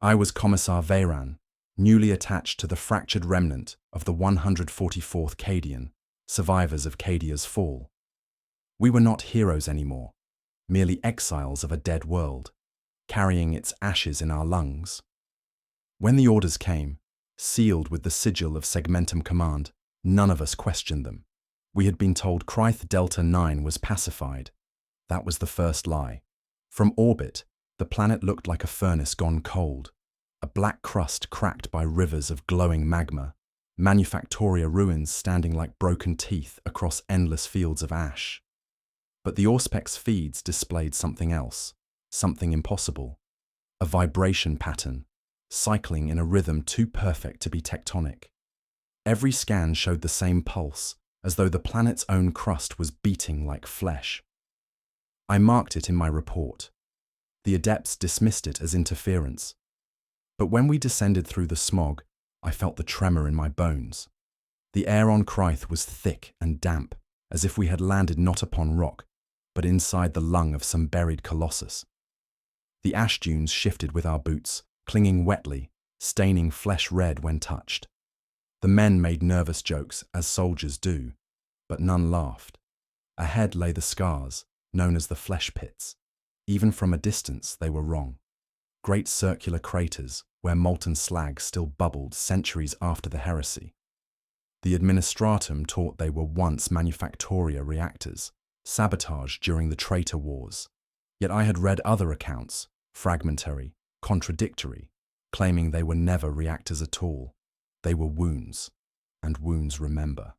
I was Commissar Veyran, newly attached to the fractured remnant of the 144th Cadian, survivors of Cadia's fall. We were not heroes anymore, merely exiles of a dead world, carrying its ashes in our lungs. When the orders came, sealed with the sigil of Segmentum Command, none of us questioned them. We had been told Kryth Delta 9 was pacified. That was the first lie. From orbit, the planet looked like a furnace gone cold, a black crust cracked by rivers of glowing magma, Manufactoria ruins standing like broken teeth across endless fields of ash. But the Auspex feeds displayed something else, something impossible, a vibration pattern, cycling in a rhythm too perfect to be tectonic. Every scan showed the same pulse, as though the planet's own crust was beating like flesh. I marked it in my report. The adepts dismissed it as interference. But when we descended through the smog, I felt the tremor in my bones. The air on Kryth was thick and damp, as if we had landed not upon rock, but inside the lung of some buried colossus. The ash dunes shifted with our boots, clinging wetly, staining flesh red when touched. The men made nervous jokes, as soldiers do, but none laughed. Ahead lay the scars, known as the flesh pits. Even from a distance, they were wrong. Great circular craters, where molten slag still bubbled centuries after the heresy. The administratum taught they were once Manufactoria reactors, sabotaged during the traitor wars. Yet I had read other accounts, fragmentary, contradictory, claiming they were never reactors at all. They were wounds, and wounds remember.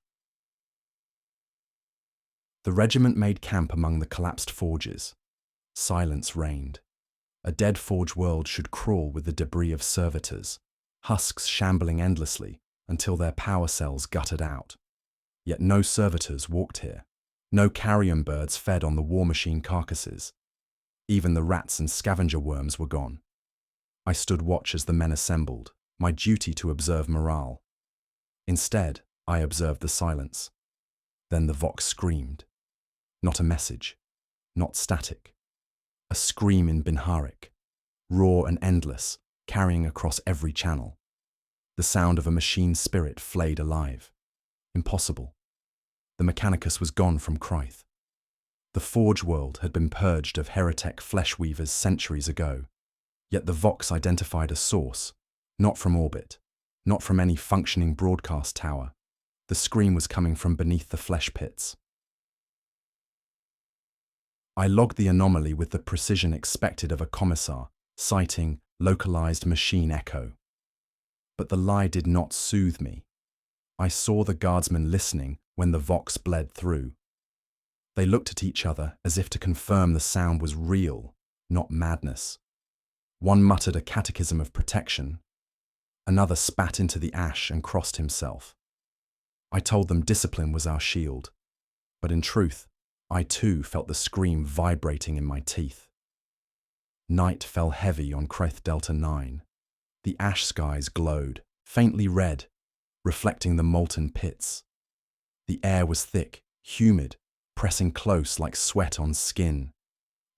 The regiment made camp among the collapsed forges. Silence reigned. A dead forge world should crawl with the debris of servitors, husks shambling endlessly until their power cells gutted out. Yet no servitors walked here. No carrion birds fed on the war machine carcasses. Even the rats and scavenger worms were gone. I stood watch as the men assembled, my duty to observe morale. Instead, I observed the silence. Then the Vox screamed. Not a message, not static. A scream in Binharic, raw and endless, carrying across every channel. The sound of a machine spirit flayed alive. Impossible. The Mechanicus was gone from Kryth. The Forge world had been purged of heretic flesh weavers centuries ago. Yet the Vox identified a source, not from orbit, not from any functioning broadcast tower. The scream was coming from beneath the flesh pits. I logged the anomaly with the precision expected of a commissar, citing localized machine echo. But the lie did not soothe me. I saw the guardsmen listening when the Vox bled through. They looked at each other as if to confirm the sound was real, not madness. One muttered a catechism of protection. Another spat into the ash and crossed himself. I told them discipline was our shield. But in truth, I too felt the scream vibrating in my teeth. Night fell heavy on Kryth Delta 9. The ash skies glowed, faintly red, reflecting the molten pits. The air was thick, humid, pressing close like sweat on skin.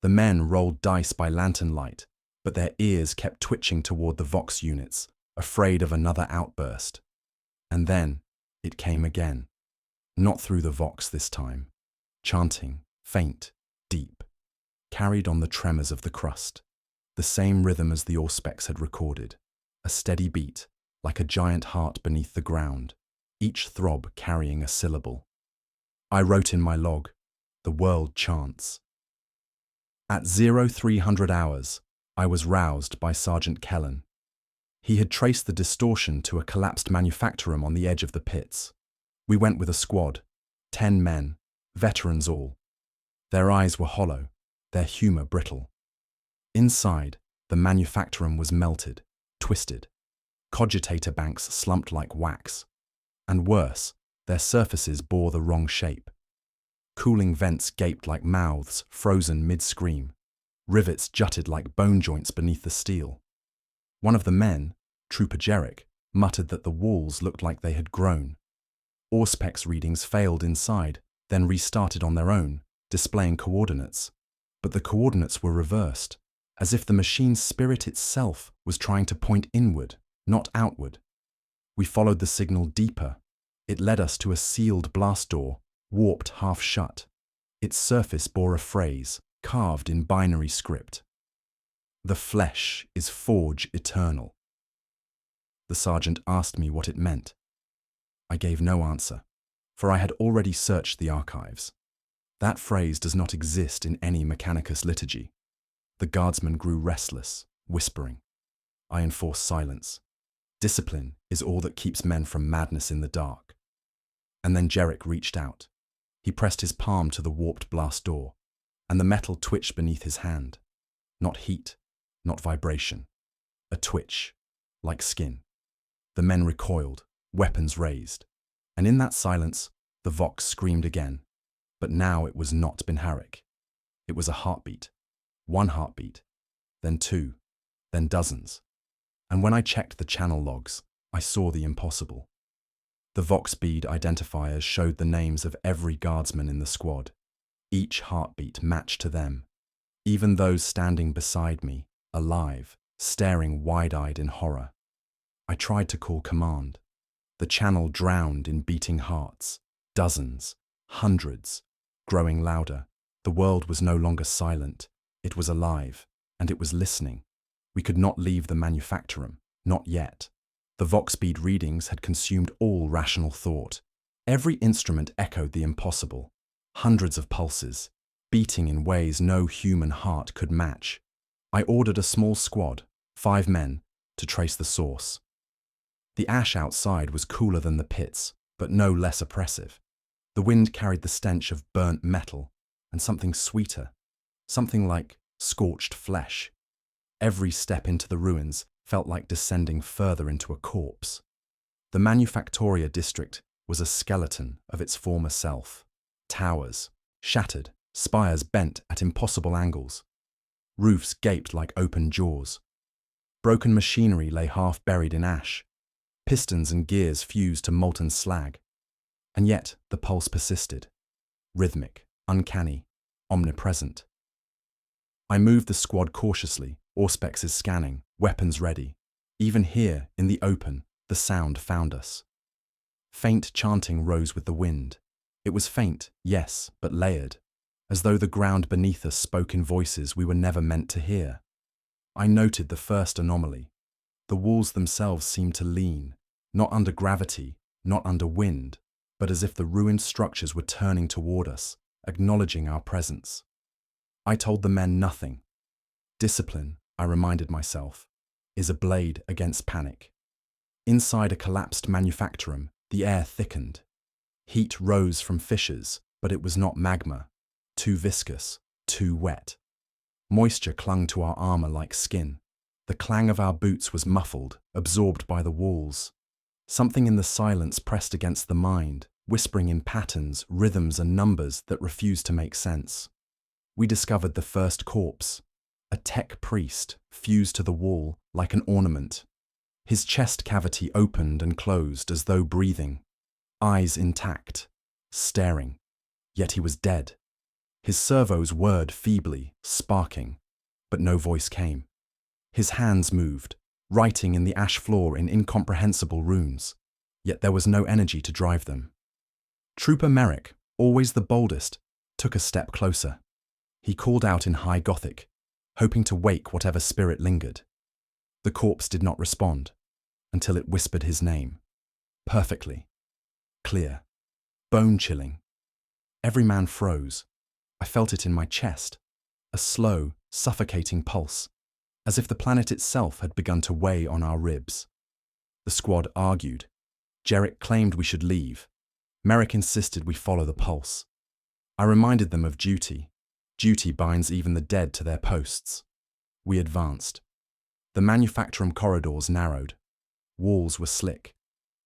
The men rolled dice by lantern light, but their ears kept twitching toward the Vox units, afraid of another outburst. And then, it came again. Not through the Vox this time. Chanting, faint, deep, carried on the tremors of the crust. The same rhythm as the Auspex had recorded. A steady beat, like a giant heart beneath the ground, each throb carrying a syllable. I wrote in my log, the world chants. At 0300 hours, I was roused by Sergeant Kellen. He had traced the distortion to a collapsed manufactorum on the edge of the pits. We went with a squad, 10 men, veterans all. Their eyes were hollow, their humor brittle. Inside, the manufactorum was melted, twisted. Cogitator banks slumped like wax. And worse, their surfaces bore the wrong shape. Cooling vents gaped like mouths, frozen mid-scream. Rivets jutted like bone joints beneath the steel. One of the men, Trooper Jerick, muttered that the walls looked like they had grown. Auspex readings failed inside, then restarted on their own, displaying coordinates. But the coordinates were reversed. as if the machine's spirit itself was trying to point inward, not outward. We followed the signal deeper. It led us to a sealed blast door, warped half shut. Its surface bore a phrase, carved in binary script. "The flesh is forge eternal." The sergeant asked me what it meant. I gave no answer, for I had already searched the archives. That phrase does not exist in any Mechanicus liturgy. The guardsman grew restless, whispering. I enforced silence. Discipline is all that keeps men from madness in the dark. And then Jerick reached out. He pressed his palm to the warped blast door, and the metal twitched beneath his hand. Not heat, not vibration. A twitch, like skin. The men recoiled, weapons raised. And in that silence, the Vox screamed again. But now it was not Binharik. It was a heartbeat. One heartbeat, then two, then dozens. And when I checked the channel logs, I saw the impossible. The Vox bead identifiers showed the names of every guardsman in the squad. Each heartbeat matched to them. Even those standing beside me, alive, staring wide-eyed in horror. I tried to call command. The channel drowned in beating hearts. Dozens, hundreds, growing louder. The world was no longer silent. It was alive, and it was listening. We could not leave the manufactorum, not yet. The Vox bead readings had consumed all rational thought. Every instrument echoed the impossible. Hundreds of pulses, beating in ways no human heart could match. I ordered a small squad, 5 men, to trace the source. The ash outside was cooler than the pits, but no less oppressive. The wind carried the stench of burnt metal, and something sweeter, something like scorched flesh. Every step into the ruins felt like descending further into a corpse. The Manufactoria district was a skeleton of its former self. Towers, shattered, spires bent at impossible angles. Roofs gaped like open jaws. Broken machinery lay half buried in ash. Pistons and gears fused to molten slag. And yet the pulse persisted. Rhythmic, uncanny, omnipresent. I moved the squad cautiously, Auspex is scanning, weapons ready. Even here, in the open, the sound found us. Faint chanting rose with the wind. It was faint, yes, but layered, as though the ground beneath us spoke in voices we were never meant to hear. I noted the first anomaly. The walls themselves seemed to lean, not under gravity, not under wind, but as if the ruined structures were turning toward us, acknowledging our presence. I told the men nothing. Discipline, I reminded myself, is a blade against panic. Inside a collapsed manufactorum, the air thickened. Heat rose from fissures, but it was not magma. Too viscous, too wet. Moisture clung to our armor like skin. The clang of our boots was muffled, absorbed by the walls. Something in the silence pressed against the mind, whispering in patterns, rhythms, and numbers that refused to make sense. We discovered the first corpse, a tech priest fused to the wall like an ornament. His chest cavity opened and closed as though breathing, eyes intact, staring, yet he was dead. His servos whirred feebly, sparking, but no voice came. His hands moved, writing in the ash floor in incomprehensible runes, yet there was no energy to drive them. Trooper Merrick, always the boldest, took a step closer. He called out in High Gothic, hoping to wake whatever spirit lingered. The corpse did not respond, until it whispered his name. Perfectly. Clear. Bone-chilling. Every man froze. I felt it in my chest. A slow, suffocating pulse, as if the planet itself had begun to weigh on our ribs. The squad argued. Jerick claimed we should leave. Merrick insisted we follow the pulse. I reminded them of duty. Duty binds even the dead to their posts. We advanced. The manufactorum corridors narrowed. Walls were slick.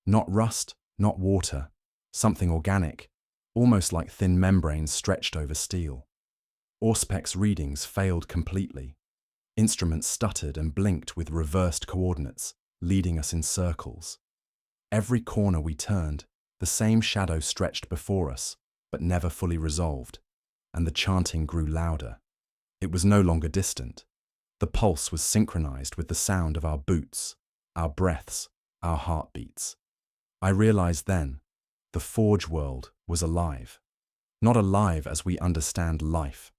Not rust, not water. Something organic, almost like thin membranes stretched over steel. Auspex readings failed completely. Instruments stuttered and blinked with reversed coordinates, leading us in circles. Every corner we turned, the same shadow stretched before us, but never fully resolved, and the chanting grew louder. It was no longer distant. The pulse was synchronized with the sound of our boots, our breaths, our heartbeats. I realized then, the forge world was alive. Not alive as we understand life.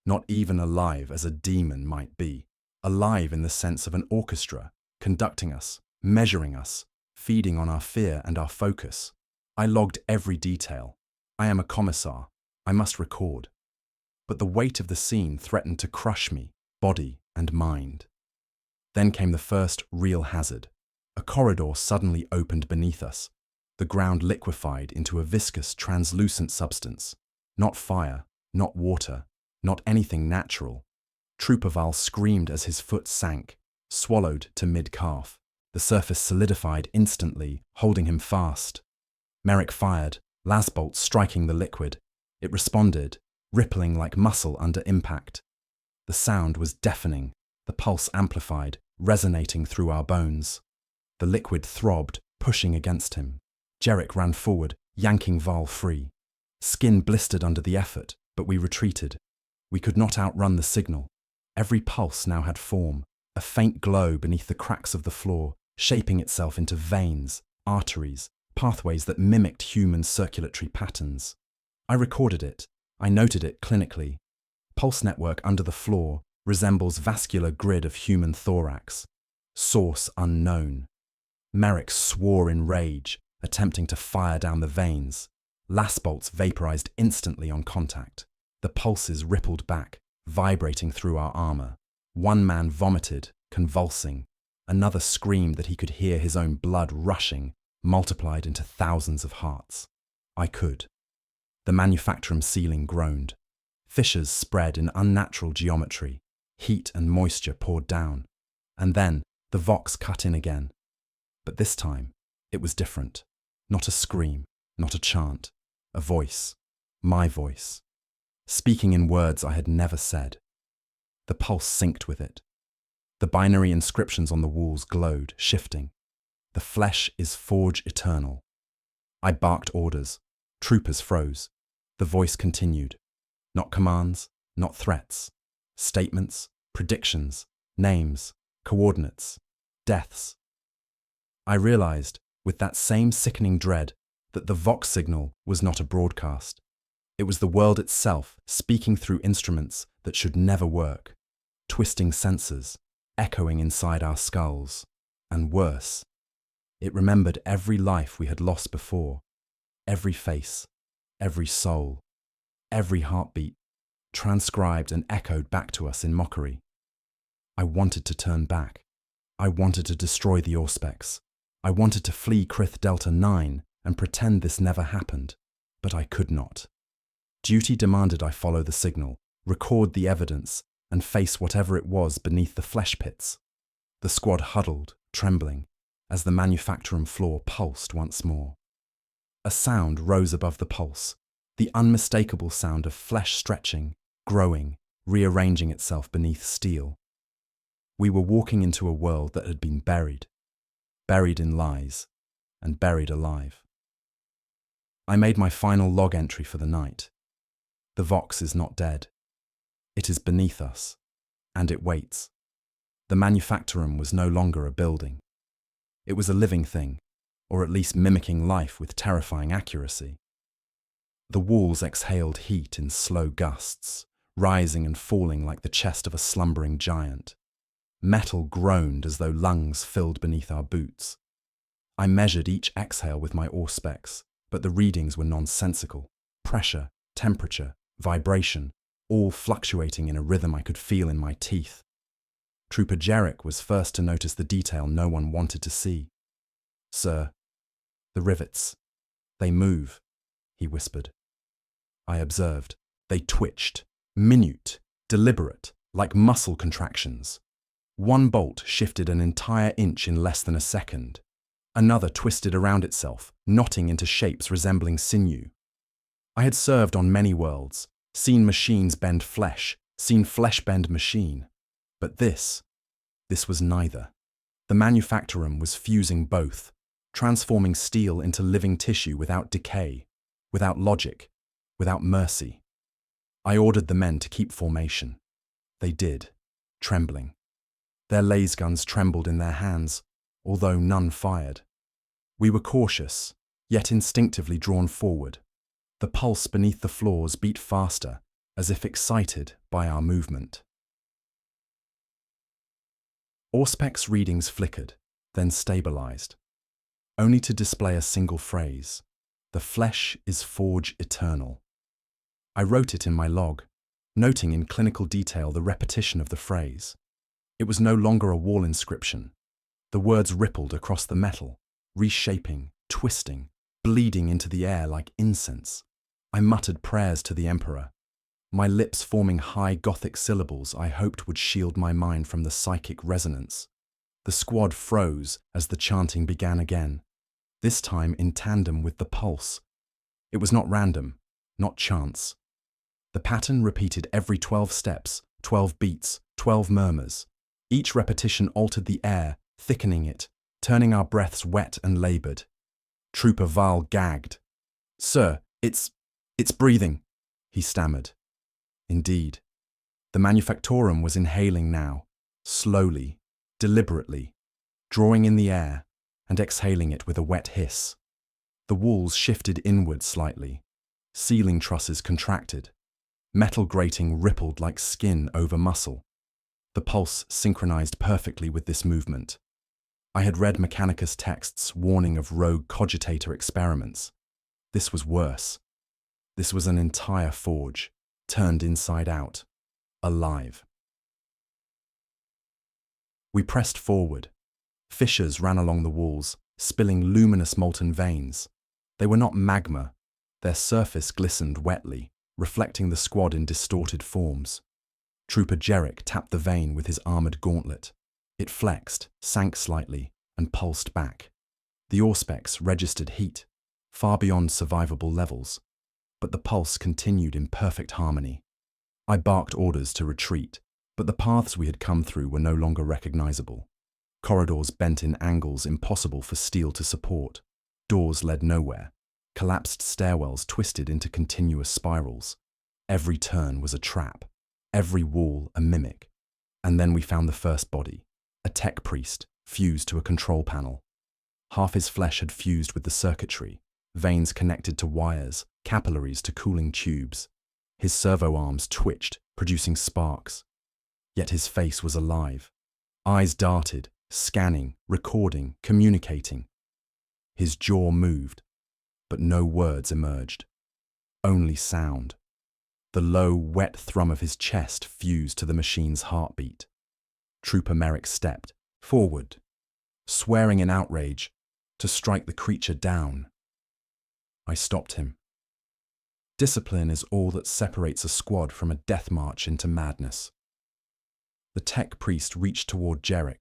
Not even alive as a demon might be. Alive in the sense of an orchestra, conducting us, measuring us, feeding on our fear and our focus. I logged every detail. I am a commissar. I must record. But the weight of the scene threatened to crush me, body and mind. Then came the first real hazard. A corridor suddenly opened beneath us. The ground liquefied into a viscous, translucent substance. Not fire, not water, not anything natural. Trooperval screamed as his foot sank, swallowed to mid-calf. The surface solidified instantly, holding him fast. Merrick fired, lasbolt striking the liquid. It responded, rippling like muscle under impact. The sound was deafening, the pulse amplified, resonating through our bones. The liquid throbbed, pushing against him. Jerrick ran forward, yanking Val free. Skin blistered under the effort, but we retreated. We could not outrun the signal. Every pulse now had form, a faint glow beneath the cracks of the floor, shaping itself into veins, arteries, pathways that mimicked human circulatory patterns. I recorded it. I noted it clinically. Pulse network under the floor resembles vascular grid of human thorax. Source unknown. Merrick swore in rage, attempting to fire down the veins. Lasbolts vaporized instantly on contact. The pulses rippled back, vibrating through our armor. One man vomited, convulsing. Another screamed that he could hear his own blood rushing, multiplied into thousands of hearts. I could. The manufactorum ceiling groaned. Fissures spread in unnatural geometry. Heat and moisture poured down. And then the vox cut in again. But this time, it was different. Not a scream, not a chant. A voice. My voice. Speaking in words I had never said. The pulse synced with it. The binary inscriptions on the walls glowed, shifting. The flesh is forge eternal. I barked orders. Troopers froze. The voice continued. Not commands, not threats. Statements, predictions, names, coordinates, deaths. I realized, with that same sickening dread, that the vox signal was not a broadcast. It was the world itself speaking through instruments that should never work, twisting sensors, echoing inside our skulls. And worse, it remembered every life we had lost before, every face, every soul, every heartbeat, transcribed and echoed back to us in mockery. I wanted to turn back. I wanted to destroy the Auspex. I wanted to flee Crith Delta 9 and pretend this never happened, but I could not. Duty demanded I follow the signal, record the evidence, and face whatever it was beneath the flesh pits. The squad huddled, trembling, as the manufactorum floor pulsed once more. A sound rose above the pulse, the unmistakable sound of flesh stretching, growing, rearranging itself beneath steel. We were walking into a world that had been buried in lies, and buried alive. I made my final log entry for the night. The Vox is not dead. It is beneath us, and it waits. The manufactorum was no longer a building. It was a living thing, or at least mimicking life with terrifying accuracy. The walls exhaled heat in slow gusts, rising and falling like the chest of a slumbering giant. Metal groaned as though lungs filled beneath our boots. I measured each exhale with my Auspex, but the readings were nonsensical. Pressure, temperature, vibration, all fluctuating in a rhythm I could feel in my teeth. Trooper Jerrick was first to notice the detail no one wanted to see. "Sir, the rivets. They move," he whispered. I observed. They twitched, minute, deliberate, like muscle contractions. One bolt shifted an entire inch in less than a second. Another twisted around itself, knotting into shapes resembling sinew. I had served on many worlds, seen machines bend flesh, seen flesh bend machine. But this was neither. The manufactorum was fusing both, transforming steel into living tissue without decay, without logic, without mercy. I ordered the men to keep formation. They did, trembling. Their laser guns trembled in their hands, although none fired. We were cautious, yet instinctively drawn forward. The pulse beneath the floors beat faster, as if excited by our movement. Auspec's readings flickered, then stabilized, only to display a single phrase: "The flesh is forge eternal." I wrote it in my log, noting in clinical detail the repetition of the phrase. It was no longer a wall inscription. The words rippled across the metal, reshaping, twisting, bleeding into the air like incense. I muttered prayers to the Emperor, my lips forming high Gothic syllables I hoped would shield my mind from the psychic resonance. The squad froze as the chanting began again, this time in tandem with the pulse. It was not random, not chance. The pattern repeated every 12 steps, 12 beats, 12 murmurs. Each repetition altered the air, thickening it, turning our breaths wet and labored. Trooper Val gagged. "Sir, it's breathing," he stammered. Indeed, the manufactorum was inhaling now, slowly, deliberately, drawing in the air and exhaling it with a wet hiss. The walls shifted inward slightly. Ceiling trusses contracted. Metal grating rippled like skin over muscle. The pulse synchronized perfectly with this movement. I had read Mechanicus texts warning of rogue cogitator experiments. This was worse. This was an entire forge, turned inside out, alive. We pressed forward. Fissures ran along the walls, spilling luminous molten veins. They were not magma. Their surface glistened wetly, reflecting the squad in distorted forms. Trooper Jerick tapped the vein with his armored gauntlet. It flexed, sank slightly, and pulsed back. The Auspex registered heat, far beyond survivable levels, but the pulse continued in perfect harmony. I barked orders to retreat, but the paths we had come through were no longer recognizable. Corridors bent in angles impossible for steel to support. Doors led nowhere. Collapsed stairwells twisted into continuous spirals. Every turn was a trap. Every wall a mimic. And then we found the first body, a tech priest fused to a control panel. Half his flesh had fused with the circuitry, veins connected to wires, capillaries to cooling tubes. His servo arms twitched, producing sparks. Yet his face was alive. Eyes darted, scanning, recording, communicating. His jaw moved, but no words emerged. Only sound. The low, wet thrum of his chest fused to the machine's heartbeat. Trooper Merrick stepped forward, swearing in outrage, to strike the creature down. I stopped him. Discipline is all that separates a squad from a death march into madness. The tech priest reached toward Jerick.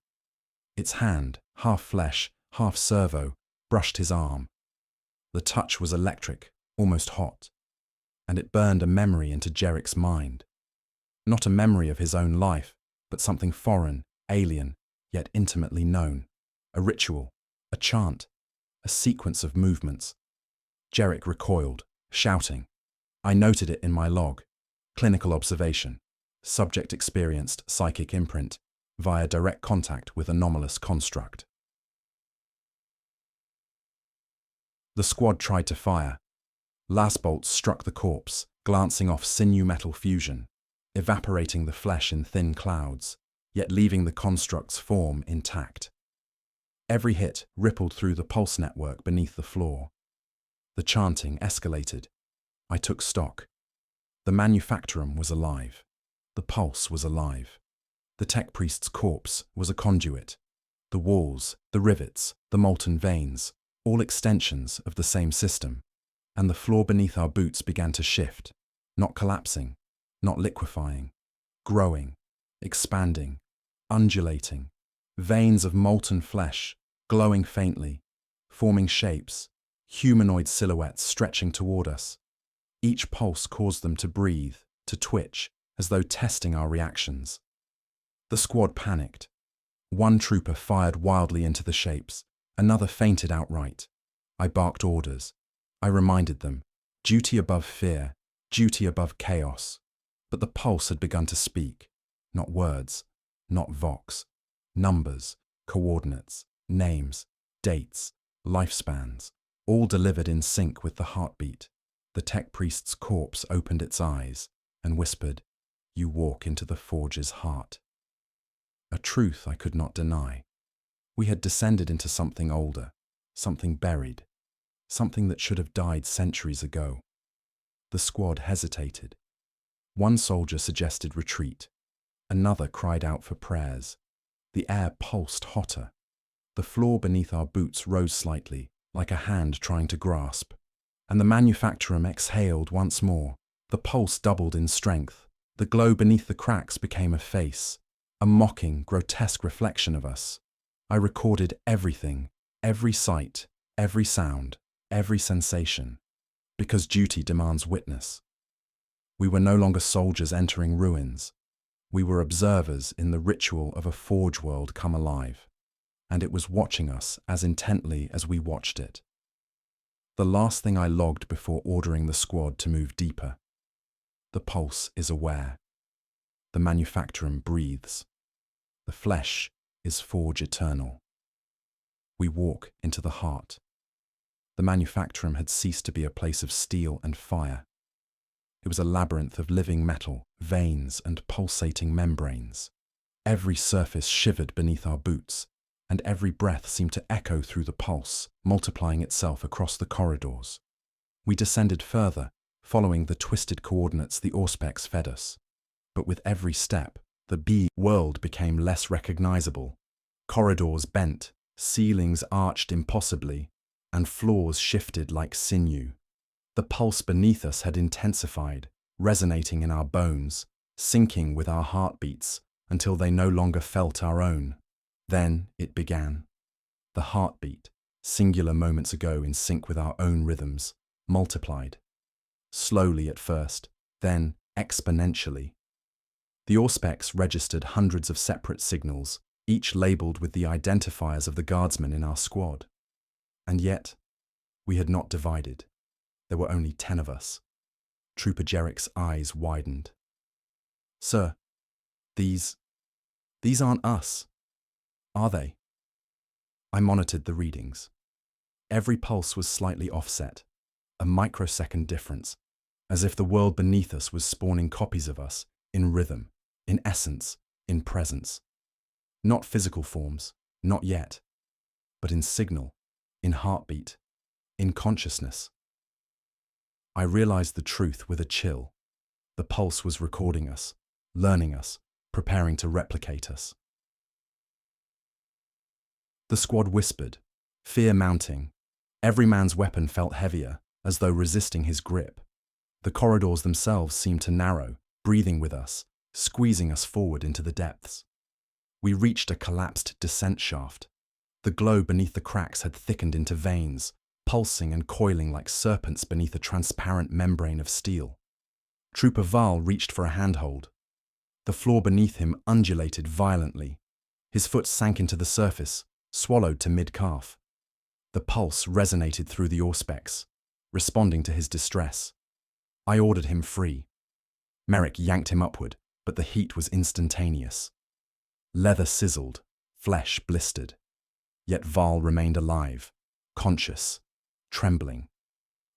Its hand, half flesh, half servo, brushed his arm. The touch was electric, almost hot, and it burned a memory into Jerick's mind. Not a memory of his own life, but something foreign, alien, yet intimately known. A ritual, a chant, a sequence of movements. Jerick recoiled, shouting. I noted it in my log. Clinical observation. Subject experienced psychic imprint via direct contact with anomalous construct. The squad tried to fire. Las bolts struck the corpse, glancing off sinew metal fusion, evaporating the flesh in thin clouds, yet leaving the construct's form intact. Every hit rippled through the pulse network beneath the floor. The chanting escalated. I took stock. The manufactorum was alive. The pulse was alive. The tech priest's corpse was a conduit. The walls, the rivets, the molten veins, all extensions of the same system. And the floor beneath our boots began to shift, not collapsing, not liquefying, growing, expanding, undulating, veins of molten flesh, glowing faintly, forming shapes, humanoid silhouettes stretching toward us. Each pulse caused them to breathe, to twitch, as though testing our reactions. The squad panicked. One trooper fired wildly into the shapes, another fainted outright. I barked orders. I reminded them, duty above fear, duty above chaos. But the pulse had begun to speak, not words, not vox, numbers, coordinates, names, dates, lifespans, all delivered in sync with the heartbeat. The tech priest's corpse opened its eyes and whispered, "You walk into the forge's heart." A truth I could not deny. We had descended into something older, something buried, something that should have died centuries ago. The squad hesitated. One soldier suggested retreat. Another cried out for prayers. The air pulsed hotter. The floor beneath our boots rose slightly, like a hand trying to grasp. And the manufacturer exhaled once more. The pulse doubled in strength. The glow beneath the cracks became a face, a mocking, grotesque reflection of us. I recorded everything, every sight, every sound, every sensation, because duty demands witness. We were no longer soldiers entering ruins. We were observers in the ritual of a forge world come alive, and it was watching us as intently as we watched it. The last thing I logged before ordering the squad to move deeper. The pulse is aware. The manufacturer breathes. The flesh is forge eternal. We walk into the heart. The manufacturer had ceased to be a place of steel and fire. It was a labyrinth of living metal, veins, and pulsating membranes. Every surface shivered beneath our boots, and every breath seemed to echo through the pulse, multiplying itself across the corridors. We descended further, following the twisted coordinates the Auspex fed us. But with every step, the B world became less recognizable. Corridors bent, ceilings arched impossibly, and floors shifted like sinew. The pulse beneath us had intensified, resonating in our bones, syncing with our heartbeats until they no longer felt our own. Then it began. The heartbeat, singular moments ago in sync with our own rhythms, multiplied. Slowly at first, then exponentially. The Auspex registered hundreds of separate signals, each labelled with the identifiers of the guardsmen in our squad. And yet, we had not divided. There were only 10 of us. Trooper Jerrick's eyes widened. "Sir, these aren't us, are they?" I monitored the readings. Every pulse was slightly offset, a microsecond difference, as if the world beneath us was spawning copies of us in rhythm, in essence, in presence. Not physical forms, not yet, but in signal, in heartbeat, in consciousness. I realized the truth with a chill. The pulse was recording us, learning us, preparing to replicate us. The squad whispered, fear mounting. Every man's weapon felt heavier, as though resisting his grip. The corridors themselves seemed to narrow, breathing with us, squeezing us forward into the depths. We reached a collapsed descent shaft. The glow beneath the cracks had thickened into veins, pulsing and coiling like serpents beneath a transparent membrane of steel. Trooper Val reached for a handhold. The floor beneath him undulated violently. His foot sank into the surface, swallowed to mid-calf. The pulse resonated through the Auspex, responding to his distress. I ordered him free. Merrick yanked him upward, but the heat was instantaneous. Leather sizzled, flesh blistered. Yet Val remained alive, conscious, trembling.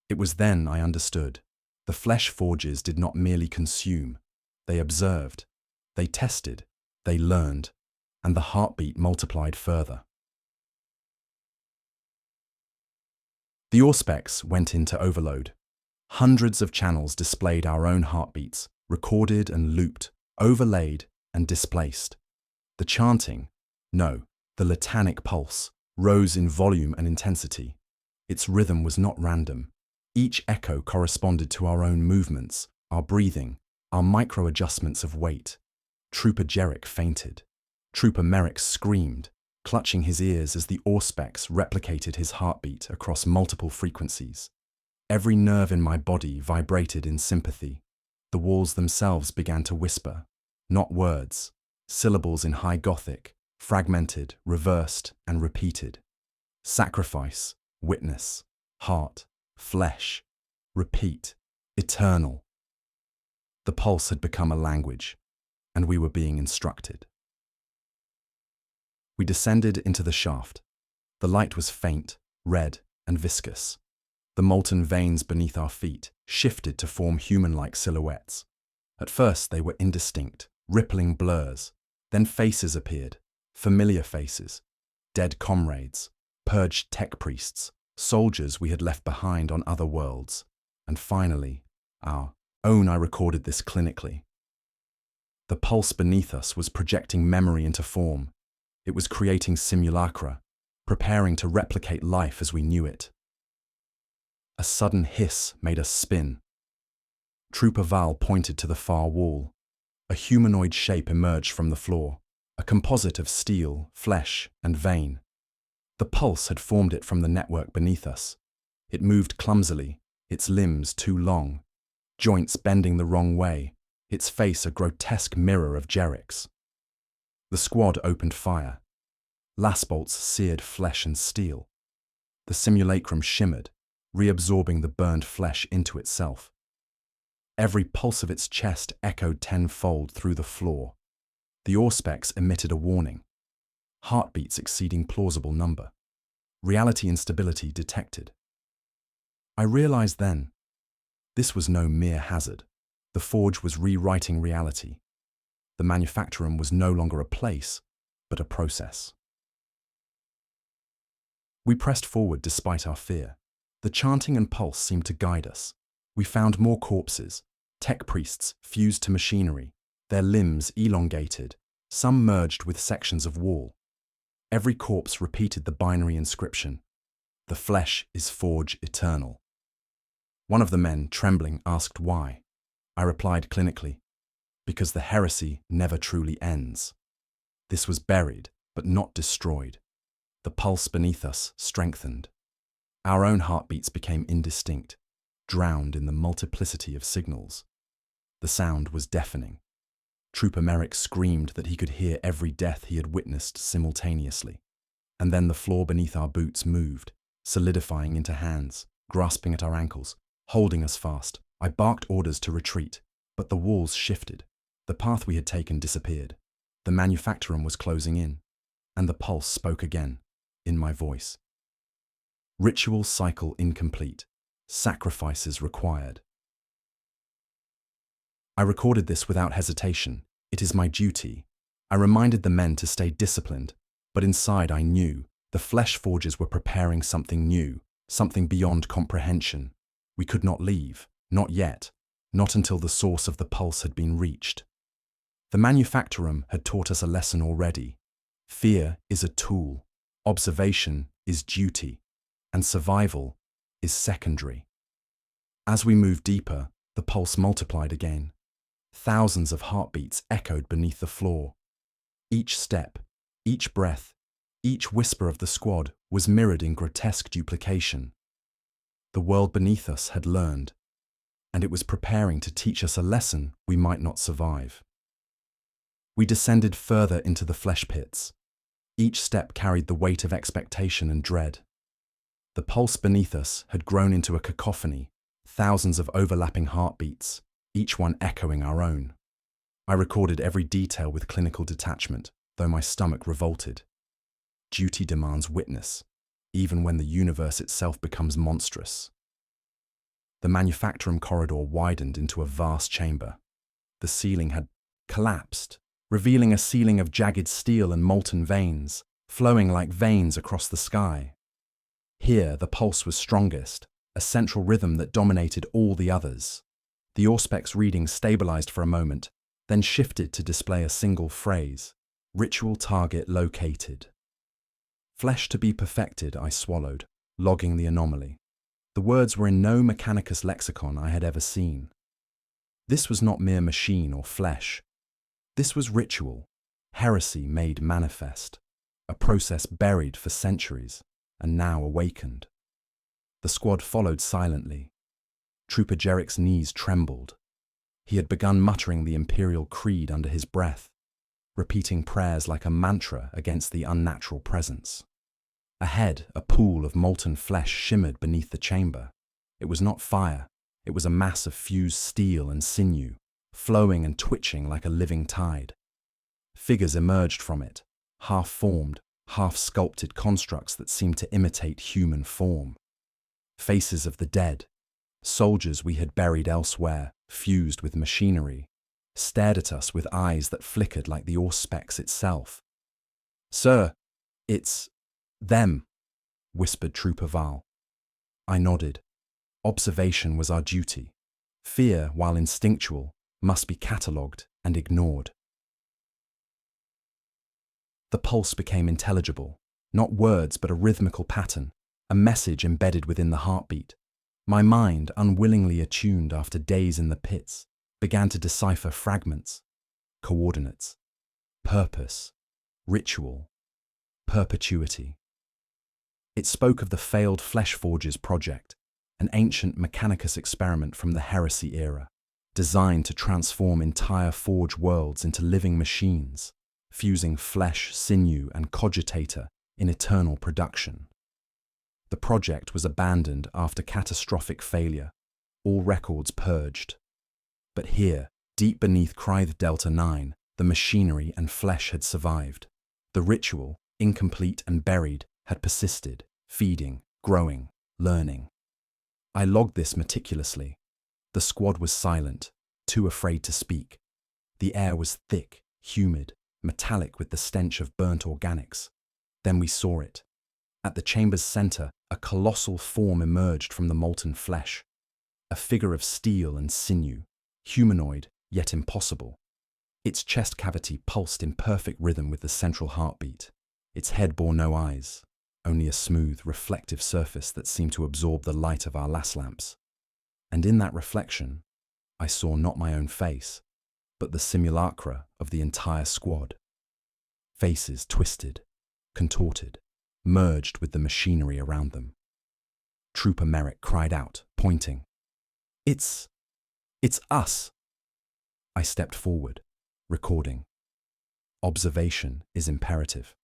It was then I understood. The flesh forges did not merely consume. They observed, they tested, they learned, and the heartbeat multiplied further. The Auspex went into overload. Hundreds of channels displayed our own heartbeats, recorded and looped, overlaid and displaced. The chanting, no, the litanic pulse, rose in volume and intensity. Its rhythm was not random. Each echo corresponded to our own movements, our breathing, our micro-adjustments of weight. Trooper Jerrick fainted. Trooper Merrick screamed, clutching his ears as the Auspex replicated his heartbeat across multiple frequencies. Every nerve in my body vibrated in sympathy. The walls themselves began to whisper, not words, syllables in High Gothic, fragmented, reversed, and repeated. Sacrifice, witness, heart, flesh, repeat, eternal. The pulse had become a language, and we were being instructed. We descended into the shaft. The light was faint, red, and viscous. The molten veins beneath our feet shifted to form human-like silhouettes. At first they were indistinct, rippling blurs. Then faces appeared, familiar faces, dead comrades, purged tech priests, soldiers we had left behind on other worlds. And finally, our own. I recorded this clinically. The pulse beneath us was projecting memory into form. It was creating simulacra, preparing to replicate life as we knew it. A sudden hiss made us spin. Trooper Val pointed to the far wall. A humanoid shape emerged from the floor, a composite of steel, flesh, and vein. The pulse had formed it from the network beneath us. It moved clumsily, its limbs too long, joints bending the wrong way, its face a grotesque mirror of Jeric's. The squad opened fire. Lass bolts seared flesh and steel. The simulacrum shimmered, reabsorbing the burned flesh into itself. Every pulse of its chest echoed tenfold through the floor. The auspex emitted a warning. Heartbeats exceeding plausible number. Reality instability detected. I realized then, this was no mere hazard. The forge was rewriting reality. The manufactorum was no longer a place, but a process. We pressed forward despite our fear. The chanting and pulse seemed to guide us. We found more corpses, tech priests fused to machinery, their limbs elongated, some merged with sections of wall. Every corpse repeated the binary inscription, "The flesh is forge eternal." One of the men, trembling, asked why. I replied clinically, because the heresy never truly ends. This was buried, but not destroyed. The pulse beneath us strengthened. Our own heartbeats became indistinct, drowned in the multiplicity of signals. The sound was deafening. Trooper Merrick screamed that he could hear every death he had witnessed simultaneously. And then the floor beneath our boots moved, solidifying into hands, grasping at our ankles, holding us fast. I barked orders to retreat, but the walls shifted. The path we had taken disappeared. The manufactorum was closing in, and the pulse spoke again, in my voice. Ritual cycle incomplete. Sacrifices required. I recorded this without hesitation. It is my duty. I reminded the men to stay disciplined, but inside I knew the flesh forges were preparing something new, something beyond comprehension. We could not leave, not yet, not until the source of the pulse had been reached. The manufactorum had taught us a lesson already. Fear is a tool, observation is duty, and survival is secondary. As we moved deeper, the pulse multiplied again. Thousands of heartbeats echoed beneath the floor. Each step, each breath, each whisper of the squad was mirrored in grotesque duplication. The world beneath us had learned, and it was preparing to teach us a lesson we might not survive. We descended further into the flesh pits. Each step carried the weight of expectation and dread. The pulse beneath us had grown into a cacophony, thousands of overlapping heartbeats, each one echoing our own. I recorded every detail with clinical detachment, though my stomach revolted. Duty demands witness, even when the universe itself becomes monstrous. The manufactorum corridor widened into a vast chamber. The ceiling had collapsed, revealing a ceiling of jagged steel and molten veins, flowing like veins across the sky. Here, the pulse was strongest, a central rhythm that dominated all the others. The auspex reading stabilized for a moment, then shifted to display a single phrase, "Ritual target located." "Flesh to be perfected," I swallowed, logging the anomaly. The words were in no Mechanicus lexicon I had ever seen. This was not mere machine or flesh. This was ritual, heresy made manifest, a process buried for centuries and now awakened. The squad followed silently. Trooper Jeric's knees trembled. He had begun muttering the Imperial creed under his breath, repeating prayers like a mantra against the unnatural presence. Ahead, a pool of molten flesh shimmered beneath the chamber. It was not fire, it was a mass of fused steel and sinew, flowing and twitching like a living tide. Figures emerged from it, half-formed, half-sculpted constructs that seemed to imitate human form. Faces of the dead, soldiers we had buried elsewhere, fused with machinery, stared at us with eyes that flickered like the Auspex itself. "Sir, it's them," whispered Trooper Val. I nodded. Observation was our duty. Fear, while instinctual, must be catalogued and ignored. The pulse became intelligible, not words but a rhythmical pattern, a message embedded within the heartbeat. My mind, unwillingly attuned after days in the pits, began to decipher fragments, coordinates, purpose, ritual, perpetuity. It spoke of the failed Flesh Forges project, an ancient Mechanicus experiment from the Heresy era, designed to transform entire Forge worlds into living machines, fusing flesh, sinew, and cogitator in eternal production. The project was abandoned after catastrophic failure, all records purged. But here, deep beneath Krythe Delta 9, the machinery and flesh had survived. The ritual, incomplete and buried, had persisted, feeding, growing, learning. I logged this meticulously. The squad was silent, too afraid to speak. The air was thick, humid, metallic with the stench of burnt organics. Then we saw it. At the chamber's center, a colossal form emerged from the molten flesh. A figure of steel and sinew, humanoid, yet impossible. Its chest cavity pulsed in perfect rhythm with the central heartbeat. Its head bore no eyes, only a smooth, reflective surface that seemed to absorb the light of our las lamps. And in that reflection, I saw not my own face, but the simulacra of the entire squad. Faces twisted, contorted, merged with the machinery around them. Trooper Merrick cried out, pointing. It's us." I stepped forward, recording. Observation is imperative.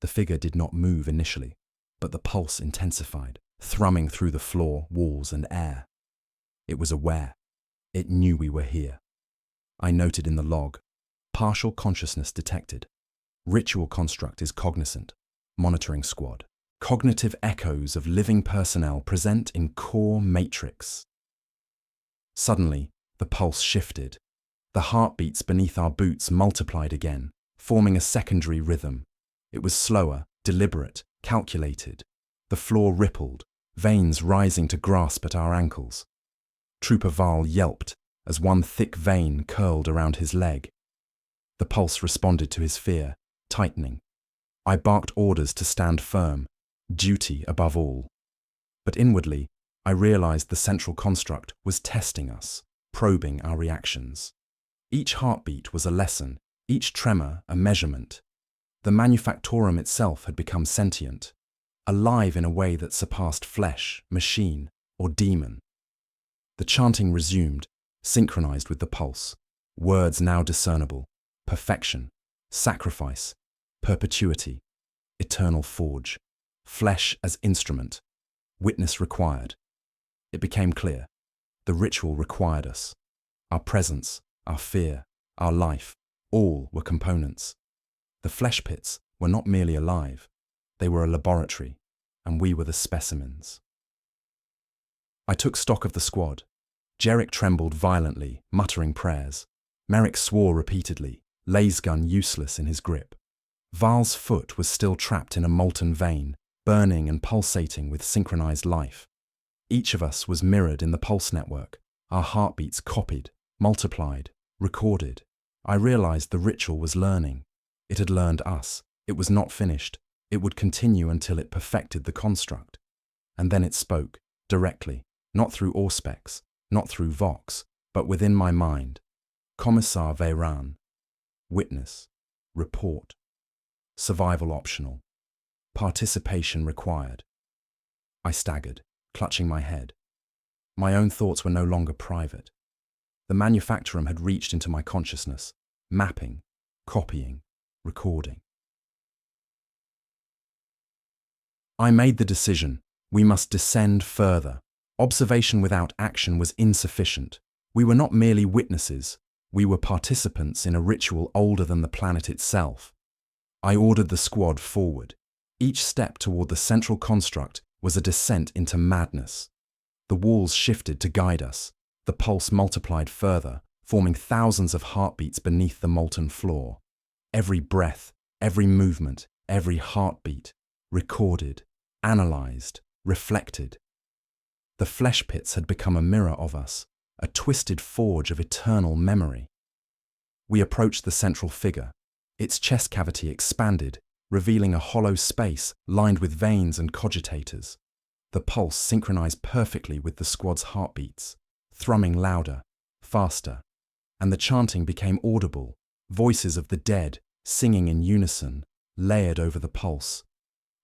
The figure did not move initially, but the pulse intensified, thrumming through the floor, walls, and air. It was aware. It knew we were here. I noted in the log, partial consciousness detected. Ritual construct is cognizant. Monitoring squad. Cognitive echoes of living personnel present in core matrix. Suddenly, the pulse shifted. The heartbeats beneath our boots multiplied again, forming a secondary rhythm. It was slower, deliberate, calculated. The floor rippled, veins rising to grasp at our ankles. Trooper Val yelped as one thick vein curled around his leg. The pulse responded to his fear, tightening. I barked orders to stand firm, duty above all. But inwardly, I realized the central construct was testing us, probing our reactions. Each heartbeat was a lesson, each tremor a measurement. The manufactorum itself had become sentient, alive in a way that surpassed flesh, machine, or demon. The chanting resumed, synchronized with the pulse, words now discernible, perfection, sacrifice, perpetuity, eternal forge, flesh as instrument, witness required. It became clear. The ritual required us. Our presence, our fear, our life, all were components. The flesh pits were not merely alive. They were a laboratory, and we were the specimens. I took stock of the squad. Jerick trembled violently, muttering prayers. Merrick swore repeatedly, laser gun useless in his grip. Val's foot was still trapped in a molten vein, burning and pulsating with synchronized life. Each of us was mirrored in the pulse network, our heartbeats copied, multiplied, recorded. I realized the ritual was learning. It had learned us. It was not finished. It would continue until it perfected the construct. And then it spoke, directly, not through Auspex, not through Vox, but within my mind. Commissar Veyran. Witness. Report. Survival optional. Participation required. I staggered, clutching my head. My own thoughts were no longer private. The manufactorum had reached into my consciousness, mapping, copying, recording. I made the decision. We must descend further. Observation without action was insufficient. We were not merely witnesses. We were participants in a ritual older than the planet itself. I ordered the squad forward. Each step toward the central construct was a descent into madness. The walls shifted to guide us. The pulse multiplied further, forming thousands of heartbeats beneath the molten floor. Every breath, every movement, every heartbeat, recorded, analyzed, reflected. The flesh pits had become a mirror of us, a twisted forge of eternal memory. We approached the central figure. Its chest cavity expanded, revealing a hollow space lined with veins and cogitators. The pulse synchronized perfectly with the squad's heartbeats, thrumming louder, faster, and the chanting became audible, voices of the dead singing in unison, layered over the pulse.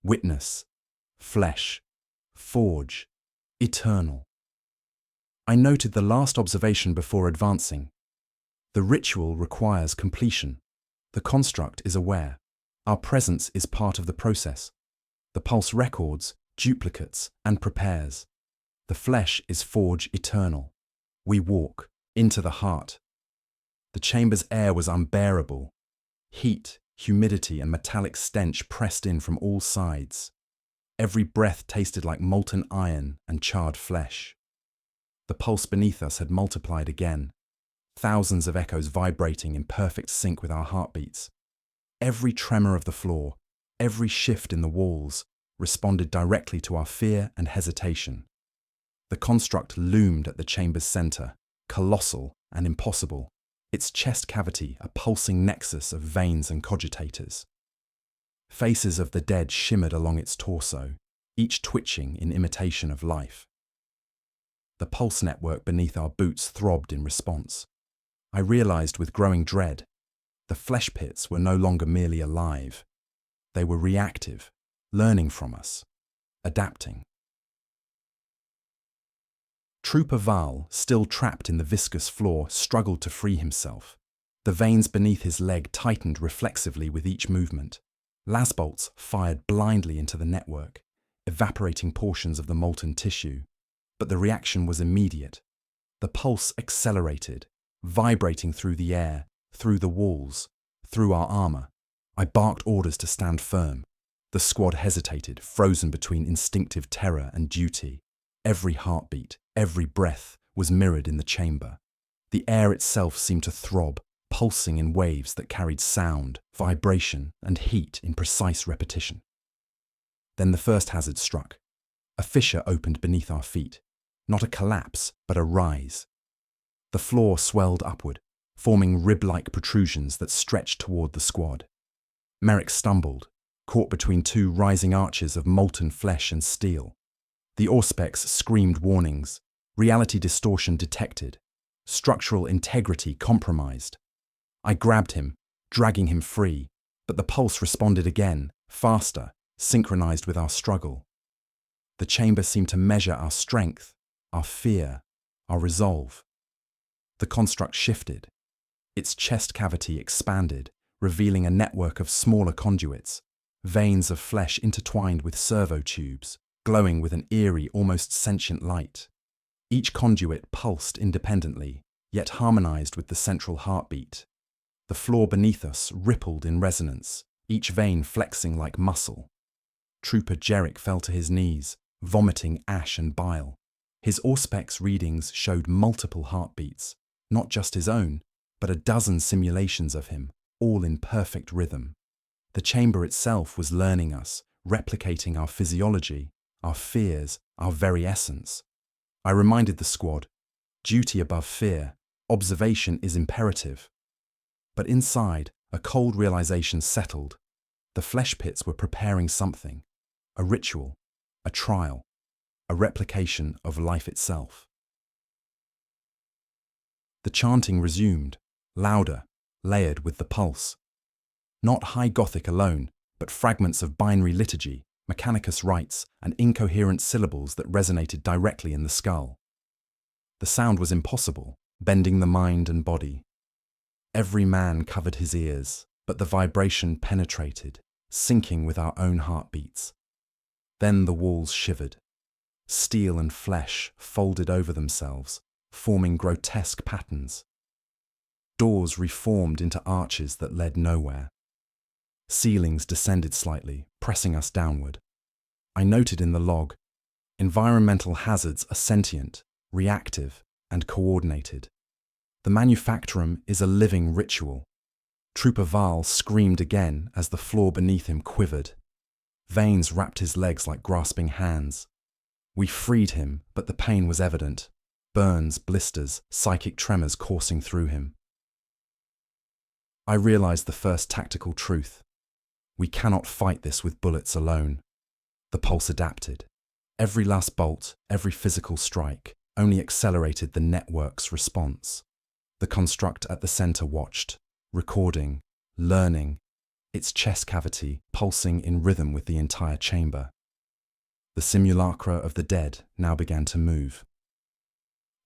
Witness, flesh, forge, eternal. I noted the last observation before advancing. The ritual requires completion. The construct is aware. Our presence is part of the process. The pulse records, duplicates, and prepares. The flesh is forge eternal. We walk into the heart. The chamber's air was unbearable. Heat, humidity, and metallic stench pressed in from all sides. Every breath tasted like molten iron and charred flesh. The pulse beneath us had multiplied again, thousands of echoes vibrating in perfect sync with our heartbeats. Every tremor of the floor, every shift in the walls, responded directly to our fear and hesitation. The construct loomed at the chamber's center, colossal and impossible, its chest cavity a pulsing nexus of veins and cogitators. Faces of the dead shimmered along its torso, each twitching in imitation of life. The pulse network beneath our boots throbbed in response. I realized with growing dread, the flesh pits were no longer merely alive. They were reactive, learning from us, adapting. Trooper Val, still trapped in the viscous floor, struggled to free himself. The veins beneath his leg tightened reflexively with each movement. Lasbolts fired blindly into the network, evaporating portions of the molten tissue. But the reaction was immediate. The pulse accelerated, vibrating through the air, through the walls, through our armor. I barked orders to stand firm. The squad hesitated, frozen between instinctive terror and duty. Every heartbeat, every breath was mirrored in the chamber. The air itself seemed to throb, pulsing in waves that carried sound, vibration, and heat in precise repetition. Then the first hazard struck. A fissure opened beneath our feet. Not a collapse, but a rise. The floor swelled upward, forming rib-like protrusions that stretched toward the squad. Merrick stumbled, caught between two rising arches of molten flesh and steel. The Auspex screamed warnings, reality distortion detected, structural integrity compromised. I grabbed him, dragging him free, but the pulse responded again, faster, synchronized with our struggle. The chamber seemed to measure our strength, our fear, our resolve. The construct shifted. Its chest cavity expanded, revealing a network of smaller conduits, veins of flesh intertwined with servo tubes, glowing with an eerie, almost sentient light. Each conduit pulsed independently, yet harmonized with the central heartbeat. The floor beneath us rippled in resonance, each vein flexing like muscle. Trooper Jerick fell to his knees, vomiting ash and bile. His Auspex readings showed multiple heartbeats, not just his own, but a dozen simulations of him, all in perfect rhythm. The chamber itself was learning us, replicating our physiology, our fears, our very essence. I reminded the squad, duty above fear, observation is imperative. But inside, a cold realization settled. The flesh pits were preparing something, a ritual, a trial, a replication of life itself. The chanting resumed, louder, layered with the pulse. Not high Gothic alone, but fragments of binary liturgy, Mechanicus rites, and incoherent syllables that resonated directly in the skull. The sound was impossible, bending the mind and body. Every man covered his ears, but the vibration penetrated, syncing with our own heartbeats. Then the walls shivered. Steel and flesh folded over themselves, forming grotesque patterns. Doors reformed into arches that led nowhere. Ceilings descended slightly, pressing us downward. I noted in the log, environmental hazards are sentient, reactive, and coordinated. The manufactorum is a living ritual. Trooper Val screamed again as the floor beneath him quivered. Veins wrapped his legs like grasping hands. We freed him, but the pain was evident. Burns, blisters, psychic tremors coursing through him. I realized the first tactical truth. We cannot fight this with bullets alone. The pulse adapted. Every last bolt, every physical strike, only accelerated the network's response. The construct at the center watched, recording, learning, its chest cavity pulsing in rhythm with the entire chamber. The simulacra of the dead now began to move.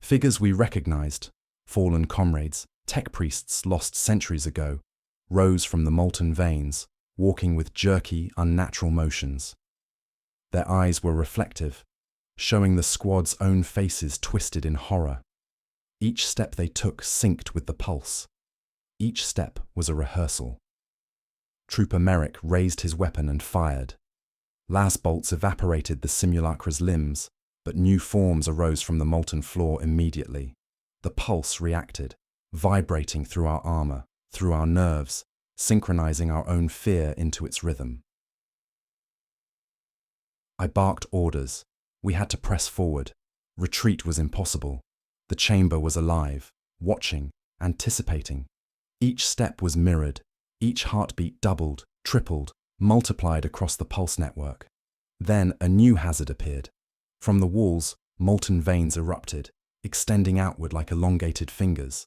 Figures we recognized, fallen comrades, tech priests lost centuries ago, rose from the molten veins, walking with jerky, unnatural motions. Their eyes were reflective, showing the squad's own faces twisted in horror. Each step they took synced with the pulse. Each step was a rehearsal. Trooper Merrick raised his weapon and fired. Las bolts evaporated the simulacra's limbs, but new forms arose from the molten floor immediately. The pulse reacted, vibrating through our armor, through our nerves, synchronizing our own fear into its rhythm. I barked orders. We had to press forward. Retreat was impossible. The chamber was alive, watching, anticipating. Each step was mirrored. Each heartbeat doubled, tripled, multiplied across the pulse network. Then a new hazard appeared. From the walls, molten veins erupted, extending outward like elongated fingers.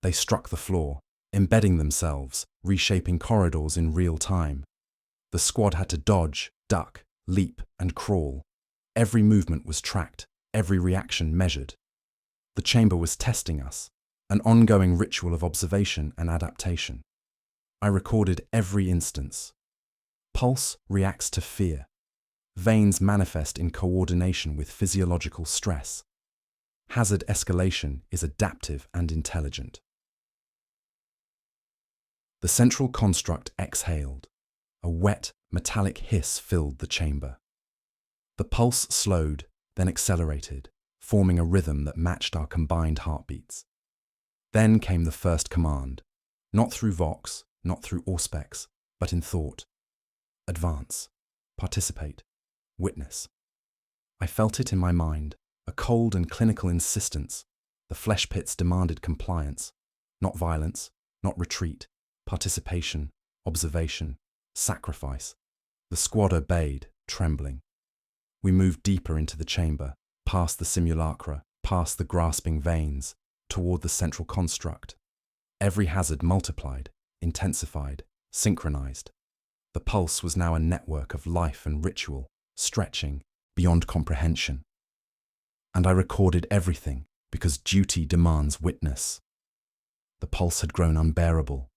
They struck the floor, embedding themselves, reshaping corridors in real time. The squad had to dodge, duck, leap, and crawl. Every movement was tracked, every reaction measured. The chamber was testing us, an ongoing ritual of observation and adaptation. I recorded every instance. Pulse reacts to fear. Veins manifest in coordination with physiological stress. Hazard escalation is adaptive and intelligent. The central construct exhaled. A wet, metallic hiss filled the chamber. The pulse slowed, then accelerated, forming a rhythm that matched our combined heartbeats. Then came the first command, not through Vox, not through Auspex, but in thought. Advance, participate, witness. I felt it in my mind, a cold and clinical insistence. The flesh pits demanded compliance, not violence, not retreat, participation, observation, sacrifice. The squad obeyed, trembling. We moved deeper into the chamber, past the simulacra, past the grasping veins, toward the central construct. Every hazard multiplied, intensified, synchronized. The pulse was now a network of life and ritual, stretching beyond comprehension. And I recorded everything because duty demands witness. The pulse had grown unbearable.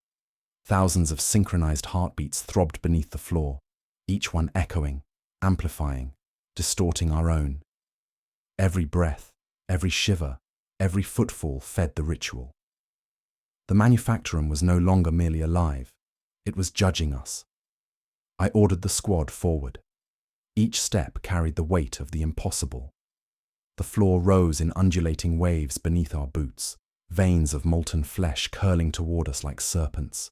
Thousands of synchronized heartbeats throbbed beneath the floor, each one echoing, amplifying, distorting our own. Every breath, every shiver, every footfall fed the ritual. The manufactorum was no longer merely alive, it was judging us. I ordered the squad forward. Each step carried the weight of the impossible. The floor rose in undulating waves beneath our boots, veins of molten flesh curling toward us like serpents.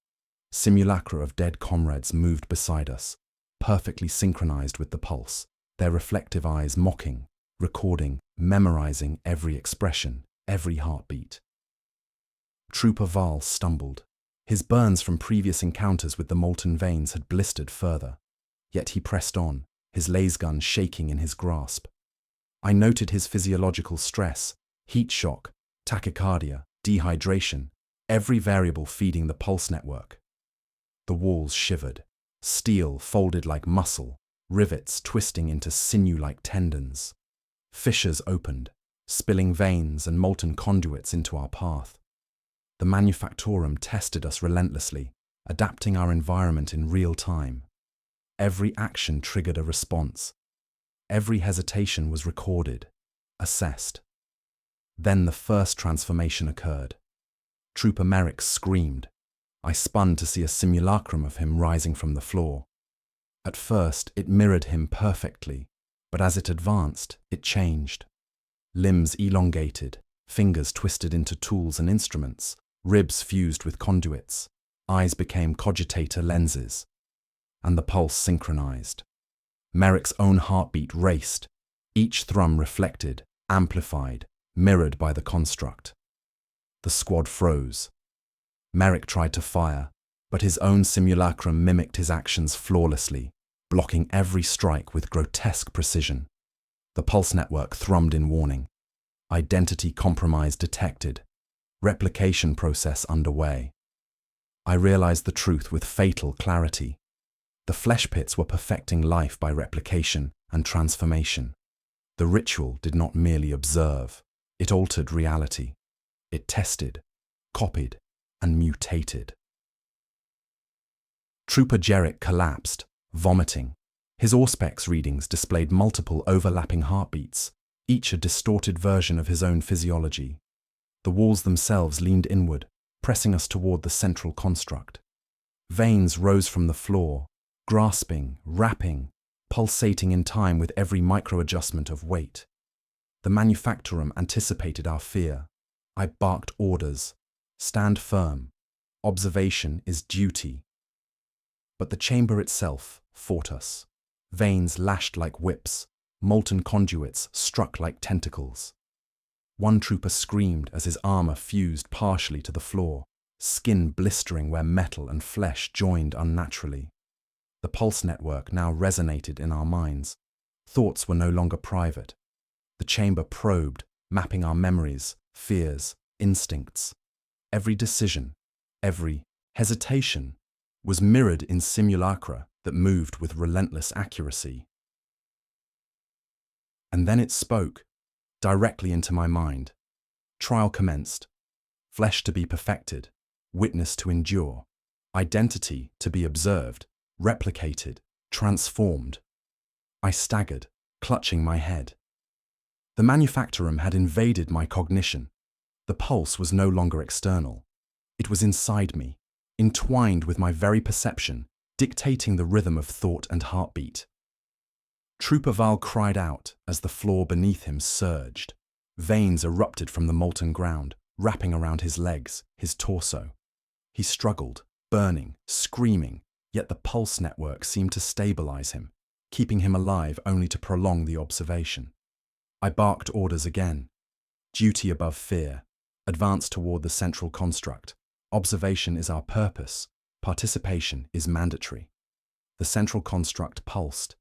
Simulacra of dead comrades moved beside us, perfectly synchronized with the pulse, their reflective eyes mocking, recording, memorizing every expression, every heartbeat. Trooper Val stumbled. His burns from previous encounters with the molten veins had blistered further. Yet he pressed on, his lasgun shaking in his grasp. I noted his physiological stress, heat shock, tachycardia, dehydration, every variable feeding the pulse network. The walls shivered, steel folded like muscle, rivets twisting into sinew-like tendons. Fissures opened, spilling veins and molten conduits into our path. The manufactorum tested us relentlessly, adapting our environment in real time. Every action triggered a response. Every hesitation was recorded, assessed. Then the first transformation occurred. Trooper Merrick screamed. I spun to see a simulacrum of him rising from the floor. At first, it mirrored him perfectly, but as it advanced, it changed. Limbs elongated, fingers twisted into tools and instruments, ribs fused with conduits, eyes became cogitator lenses, and the pulse synchronized. Merrick's own heartbeat raced, each thrum reflected, amplified, mirrored by the construct. The squad froze. Merrick tried to fire, but his own simulacrum mimicked his actions flawlessly, blocking every strike with grotesque precision. The pulse network thrummed in warning. Identity compromise detected. Replication process underway. I realized the truth with fatal clarity. The flesh pits were perfecting life by replication and transformation. The ritual did not merely observe, it altered reality. It tested, copied, and mutated. Trooper Jerrick collapsed, vomiting. His Auspex readings displayed multiple overlapping heartbeats, each a distorted version of his own physiology. The walls themselves leaned inward, pressing us toward the central construct. Veins rose from the floor, grasping, wrapping, pulsating in time with every micro-adjustment of weight. The manufactorum anticipated our fear. I barked orders. Stand firm. Observation is duty. But the chamber itself fought us. Veins lashed like whips. Molten conduits struck like tentacles. One trooper screamed as his armor fused partially to the floor, skin blistering where metal and flesh joined unnaturally. The pulse network now resonated in our minds. Thoughts were no longer private. The chamber probed, mapping our memories, fears, instincts. Every decision, every hesitation, was mirrored in simulacra that moved with relentless accuracy. And then it spoke, directly into my mind. Trial commenced. Flesh to be perfected, witness to endure, identity to be observed, replicated, transformed. I staggered, clutching my head. The manufactorum had invaded my cognition. The pulse was no longer external. It was inside me, entwined with my very perception, dictating the rhythm of thought and heartbeat. Trooper Val cried out as the floor beneath him surged. Veins erupted from the molten ground, wrapping around his legs, his torso. He struggled, burning, screaming, yet the pulse network seemed to stabilize him, keeping him alive only to prolong the observation. I barked orders again. Duty above fear. Advance toward the central construct. Observation is our purpose. Participation is mandatory. The central construct pulsed.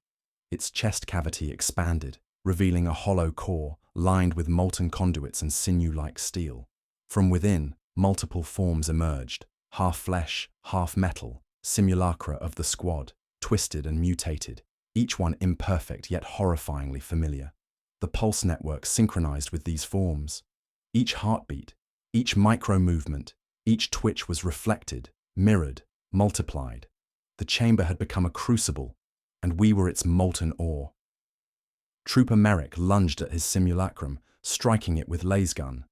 Its chest cavity expanded, revealing a hollow core lined with molten conduits and sinew-like steel. From within, multiple forms emerged, half flesh, half metal, simulacra of the squad, twisted and mutated, each one imperfect yet horrifyingly familiar. The pulse network synchronized with these forms. Each heartbeat, each micro-movement, each twitch was reflected, mirrored, multiplied. The chamber had become a crucible, and we were its molten ore. Trooper Merrick lunged at his simulacrum, striking it with laser gun.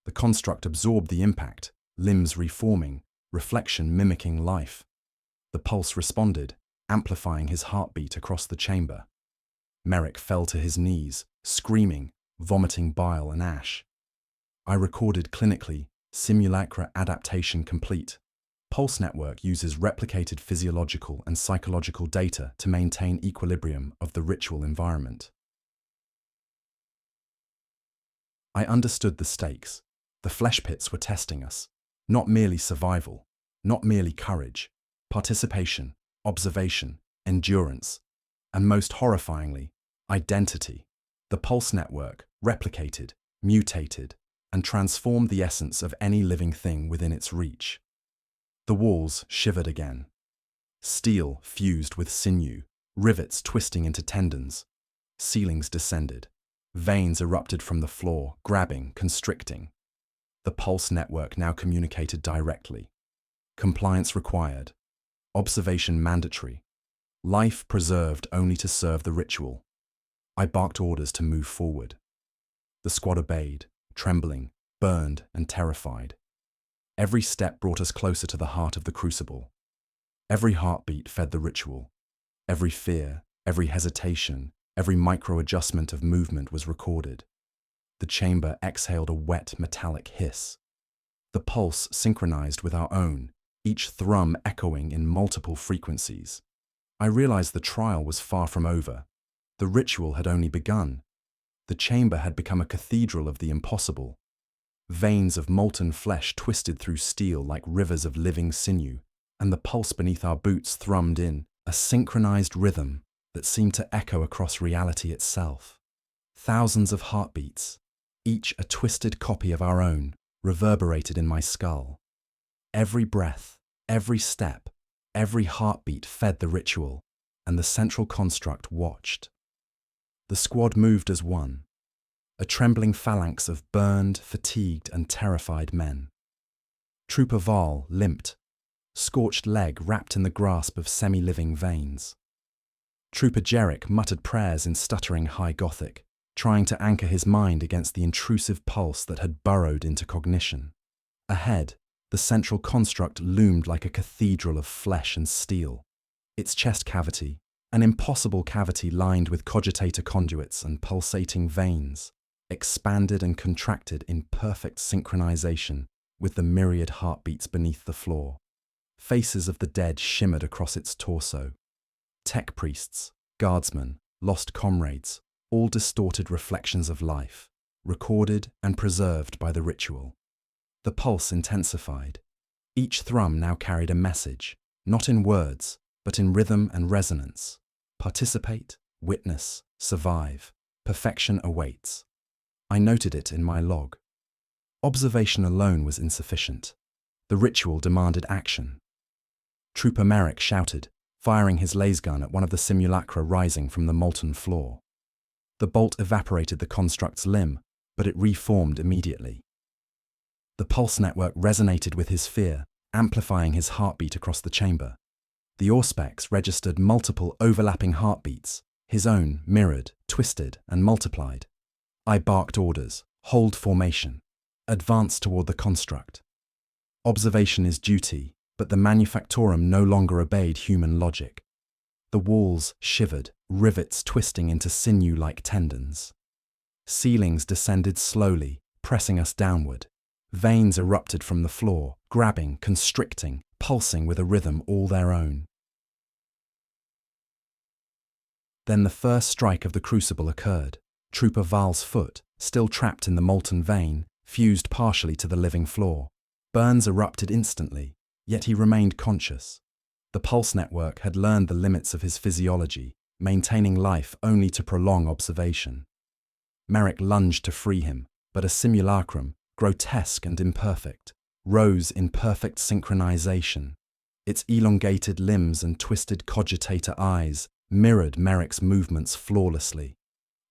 The construct absorbed the impact, limbs reforming, reflection mimicking life. The pulse responded, amplifying his heartbeat across the chamber. Merrick fell to his knees, screaming, vomiting bile and ash. I recorded clinically, simulacra adaptation complete. Pulse network uses replicated physiological and psychological data to maintain equilibrium of the ritual environment. I understood the stakes. The flesh pits were testing us. Not merely survival, not merely courage, participation, observation, endurance, and most horrifyingly, identity. The pulse network replicated, mutated, and transformed the essence of any living thing within its reach. The walls shivered again. Steel fused with sinew, rivets twisting into tendons. Ceilings descended. Veins erupted from the floor, grabbing, constricting. The pulse network now communicated directly. Compliance required. Observation mandatory. Life preserved only to serve the ritual. I barked orders to move forward. The squad obeyed, trembling, burned, and terrified. Every step brought us closer to the heart of the crucible. Every heartbeat fed the ritual. Every fear, every hesitation, every micro-adjustment of movement was recorded. The chamber exhaled a wet, metallic hiss. The pulse synchronized with our own, each thrum echoing in multiple frequencies. I realized the trial was far from over. The ritual had only begun. The chamber had become a cathedral of the impossible. Veins of molten flesh twisted through steel like rivers of living sinew, and the pulse beneath our boots thrummed in, a synchronized rhythm that seemed to echo across reality itself. Thousands of heartbeats, each a twisted copy of our own, reverberated in my skull. Every breath, every step, every heartbeat fed the ritual, and the central construct watched. The squad moved as one, a trembling phalanx of burned, fatigued, and terrified men. Trooper Val limped, scorched leg wrapped in the grasp of semi-living veins. Trooper Jerick muttered prayers in stuttering High Gothic, trying to anchor his mind against the intrusive pulse that had burrowed into cognition. Ahead, the central construct loomed like a cathedral of flesh and steel. Its chest cavity, an impossible cavity lined with cogitator conduits and pulsating veins, expanded and contracted in perfect synchronization with the myriad heartbeats beneath the floor. Faces of the dead shimmered across its torso. Tech priests, guardsmen, lost comrades, all distorted reflections of life, recorded and preserved by the ritual. The pulse intensified. Each thrum now carried a message, not in words, but in rhythm and resonance. Participate, witness, survive. Perfection awaits. I noted it in my log. Observation alone was insufficient. The ritual demanded action. Trooper Merrick shouted, firing his lasgun at one of the simulacra rising from the molten floor. The bolt evaporated the construct's limb, but it reformed immediately. The pulse network resonated with his fear, amplifying his heartbeat across the chamber. The Auspex registered multiple overlapping heartbeats, his own mirrored, twisted, and multiplied. I barked orders, hold formation, advance toward the construct. Observation is duty, but the Manufactorum no longer obeyed human logic. The walls shivered, rivets twisting into sinew-like tendons. Ceilings descended slowly, pressing us downward. Veins erupted from the floor, grabbing, constricting, pulsing with a rhythm all their own. Then the first strike of the crucible occurred. Trooper Val's foot, still trapped in the molten vein, fused partially to the living floor. Burns erupted instantly, yet he remained conscious. The pulse network had learned the limits of his physiology, maintaining life only to prolong observation. Merrick lunged to free him, but a simulacrum, grotesque and imperfect, rose in perfect synchronization. Its elongated limbs and twisted cogitator eyes mirrored Merrick's movements flawlessly.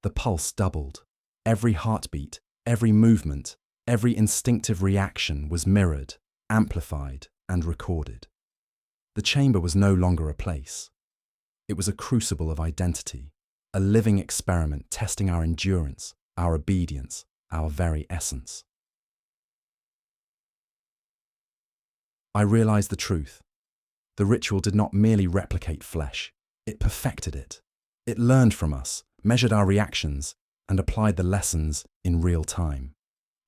The pulse doubled. Every heartbeat, every movement, every instinctive reaction was mirrored, amplified, and recorded. The chamber was no longer a place. It was a crucible of identity, a living experiment testing our endurance, our obedience, our very essence. I realized the truth. The ritual did not merely replicate flesh, it perfected it. It learned from us, measured our reactions, and applied the lessons in real time.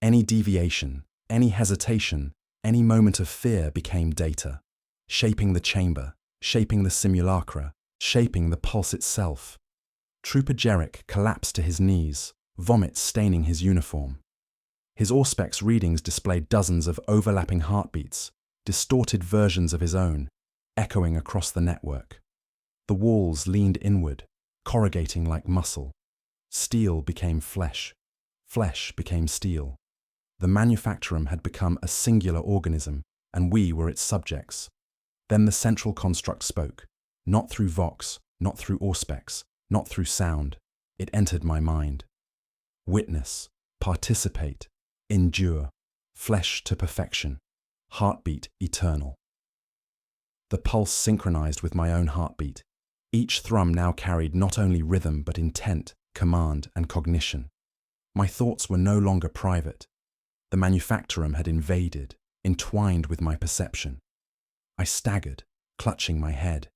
Any deviation, any hesitation, any moment of fear became data, shaping the chamber, shaping the simulacra, shaping the pulse itself. Trooper Jerick collapsed to his knees, vomit staining his uniform. His Auspex readings displayed dozens of overlapping heartbeats, distorted versions of his own, echoing across the network. The walls leaned inward, corrugating like muscle. Steel became flesh. Flesh became steel. The Manufactorum had become a singular organism, and we were its subjects. Then the central construct spoke, not through Vox, not through Auspex, not through sound. It entered my mind. Witness, participate, endure, flesh to perfection, heartbeat eternal. The pulse synchronized with my own heartbeat. Each thrum now carried not only rhythm but intent, command, and cognition. My thoughts were no longer private. The Manufactorum had invaded, entwined with my perception. I staggered, clutching my head.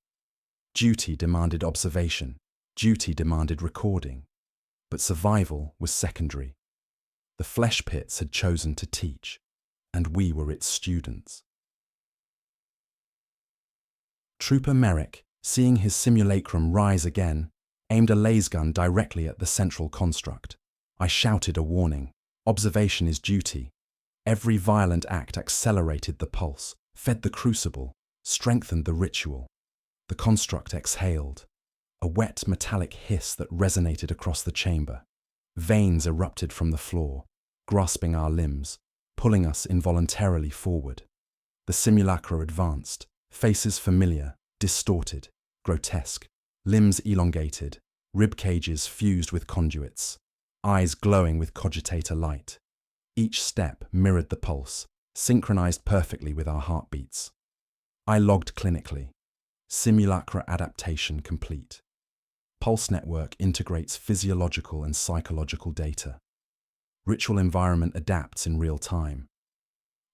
Duty demanded observation, duty demanded recording, but survival was secondary. The flesh pits had chosen to teach, and we were its students. Trooper Merrick, seeing his simulacrum rise again, aimed a lasgun directly at the central construct. I shouted a warning. Observation is duty. Every violent act accelerated the pulse, fed the crucible, strengthened the ritual. The construct exhaled, a wet metallic hiss that resonated across the chamber. Veins erupted from the floor, grasping our limbs, pulling us involuntarily forward. The simulacra advanced, faces familiar, distorted, grotesque, limbs elongated, rib cages fused with conduits, eyes glowing with cogitator light. Each step mirrored the pulse, synchronized perfectly with our heartbeats. I logged clinically. Simulacra adaptation complete. Pulse network integrates physiological and psychological data. Ritual environment adapts in real time.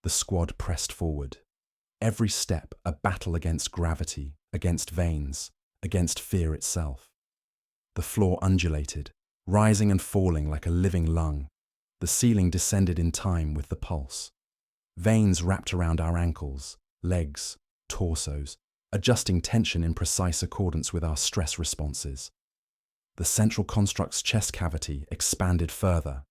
The squad pressed forward. Every step a battle against gravity, against veins, against fear itself. The floor undulated, rising and falling like a living lung. The ceiling descended in time with the pulse. Veins wrapped around our ankles, legs, torsos, adjusting tension in precise accordance with our stress responses. The central construct's chest cavity expanded further,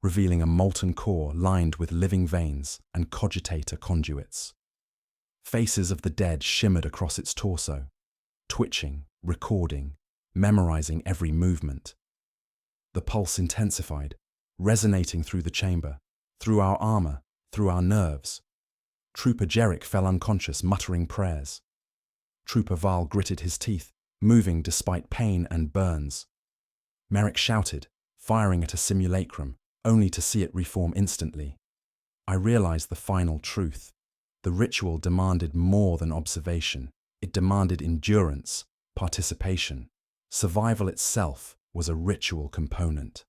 revealing a molten core lined with living veins and cogitator conduits. Faces of the dead shimmered across its torso, twitching, recording, memorizing every movement. The pulse intensified, resonating through the chamber, through our armor, through our nerves. Trooper Jerick fell unconscious, muttering prayers. Trooper Val gritted his teeth, moving despite pain and burns. Merrick shouted, firing at a simulacrum, only to see it reform instantly. I realized the final truth. The ritual demanded more than observation. It demanded endurance, participation. Survival itself was a ritual component.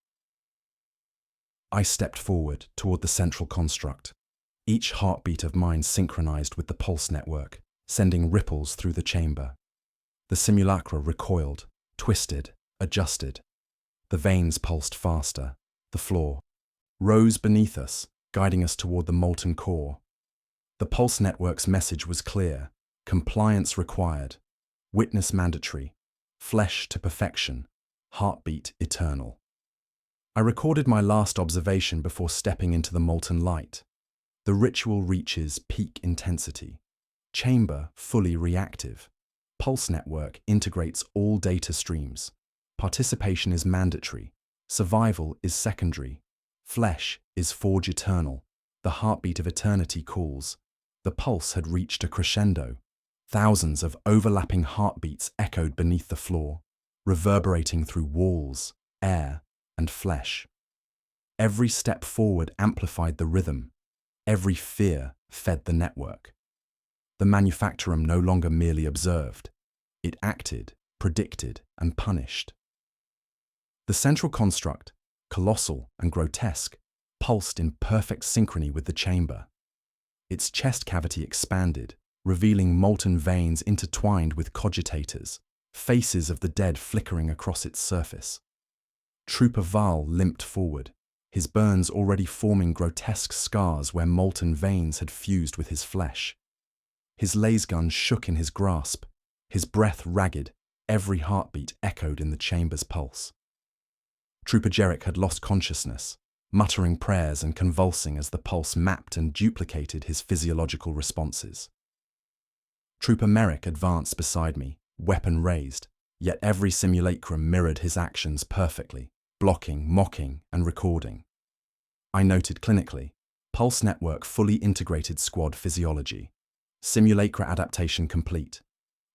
I stepped forward toward the central construct. Each heartbeat of mine synchronized with the pulse network, sending ripples through the chamber. The simulacra recoiled, twisted, adjusted. The veins pulsed faster. The floor rose beneath us, guiding us toward the molten core. The pulse network's message was clear: compliance required, witness mandatory, flesh to perfection, heartbeat eternal. I recorded my last observation before stepping into the molten light. The ritual reaches peak intensity. Chamber fully reactive. Pulse network integrates all data streams. Participation is mandatory. Survival is secondary. Flesh is forge eternal. The heartbeat of eternity calls. The pulse had reached a crescendo. Thousands of overlapping heartbeats echoed beneath the floor, reverberating through walls, air, and flesh. Every step forward amplified the rhythm. Every fear fed the network. The manufactorum no longer merely observed. It acted, predicted, and punished. The central construct, colossal and grotesque, pulsed in perfect synchrony with the chamber. Its chest cavity expanded, revealing molten veins intertwined with cogitators, faces of the dead flickering across its surface. Trooper Val limped forward, his burns already forming grotesque scars where molten veins had fused with his flesh. His lasgun shook in his grasp, his breath ragged, every heartbeat echoed in the chamber's pulse. Trooper Jerick had lost consciousness, muttering prayers and convulsing as the pulse mapped and duplicated his physiological responses. Trooper Merrick advanced beside me, weapon raised, yet every simulacrum mirrored his actions perfectly, blocking, mocking, and recording. I noted clinically, pulse network fully integrated squad physiology. Simulacra adaptation complete.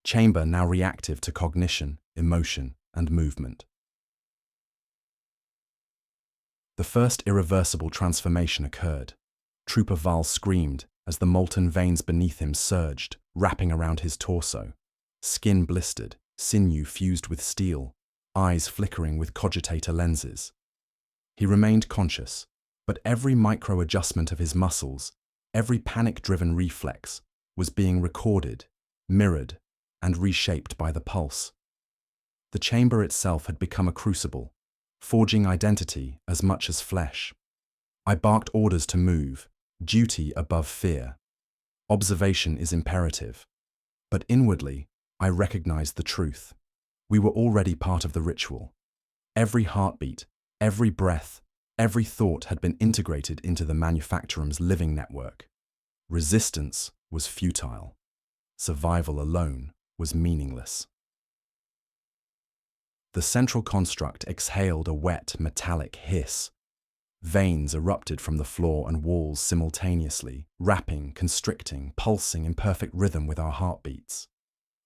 Chamber now reactive to cognition, emotion, and movement. The first irreversible transformation occurred. Trooper Val screamed as the molten veins beneath him surged, wrapping around his torso. Skin blistered, sinew fused with steel, eyes flickering with cogitator lenses. He remained conscious, but every micro-adjustment of his muscles, Every panic-driven reflex was being recorded, mirrored, and reshaped by the pulse. The chamber itself had become a crucible, forging identity as much as flesh. I barked orders to move, duty above fear. Observation is imperative. But inwardly, I recognized the truth. We were already part of the ritual. Every heartbeat, every breath, every thought had been integrated into the manufacturum's living network. Resistance was futile. Survival alone was meaningless. The central construct exhaled a wet, metallic hiss. Veins erupted from the floor and walls simultaneously, wrapping, constricting, pulsing in perfect rhythm with our heartbeats.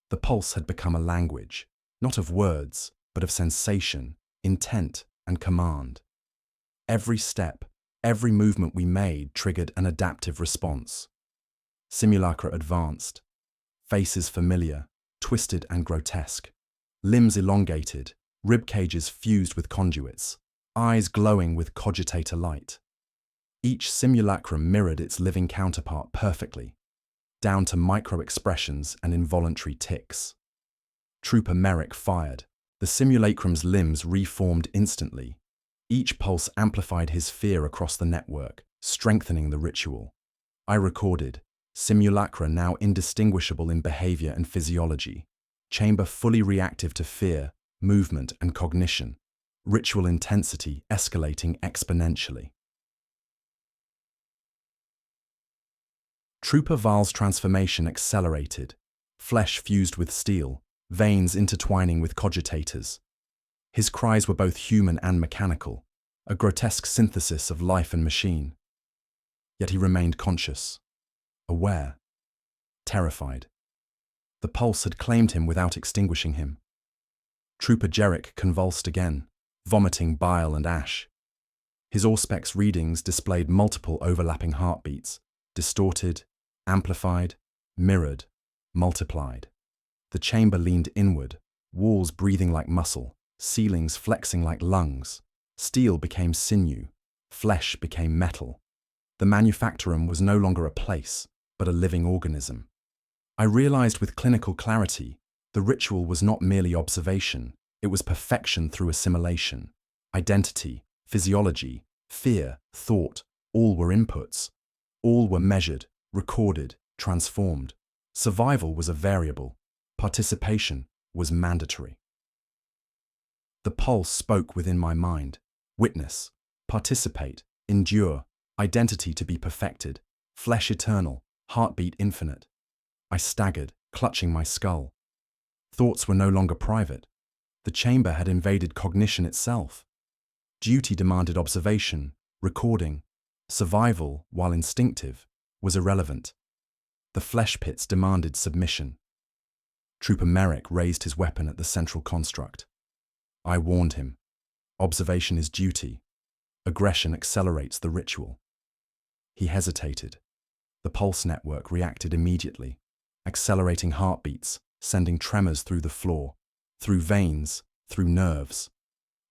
The pulse had become a language, not of words, but of sensation, intent, and command. Every step, every movement we made triggered an adaptive response. Simulacra advanced, faces familiar, twisted and grotesque, limbs elongated, rib cages fused with conduits, eyes glowing with cogitator light. Each simulacrum mirrored its living counterpart perfectly, down to micro-expressions and involuntary tics. Trooper Merrick fired. The simulacrum's limbs reformed instantly. Each pulse amplified his fear across the network, strengthening the ritual. I recorded, simulacra now indistinguishable in behavior and physiology, chamber fully reactive to fear, movement, and cognition, ritual intensity escalating exponentially. Trooper Val's transformation accelerated, flesh fused with steel, veins intertwining with cogitators. His cries were both human and mechanical, a grotesque synthesis of life and machine. Yet he remained conscious, aware, terrified. The pulse had claimed him without extinguishing him. Trooper Jerrick convulsed again, vomiting bile and ash. His Auspex readings displayed multiple overlapping heartbeats, distorted, amplified, mirrored, multiplied. The chamber leaned inward, walls breathing like muscle, ceilings flexing like lungs. Steel became sinew, flesh became metal. The manufactorum was no longer a place, but a living organism. I realized with clinical clarity, the ritual was not merely observation, it was perfection through assimilation. Identity, physiology, fear, thought, all were inputs. All were measured, recorded, transformed. Survival was a variable. Participation was mandatory. The pulse spoke within my mind. Witness, participate, endure, identity to be perfected, flesh eternal, heartbeat infinite. I staggered, clutching my skull. Thoughts were no longer private. The chamber had invaded cognition itself. Duty demanded observation, recording. Survival, while instinctive, was irrelevant. The flesh pits demanded submission. Trooper Merrick raised his weapon at the central construct. I warned him. Observation is duty. Aggression accelerates the ritual. He hesitated. The pulse network reacted immediately, accelerating heartbeats, sending tremors through the floor, through veins, through nerves.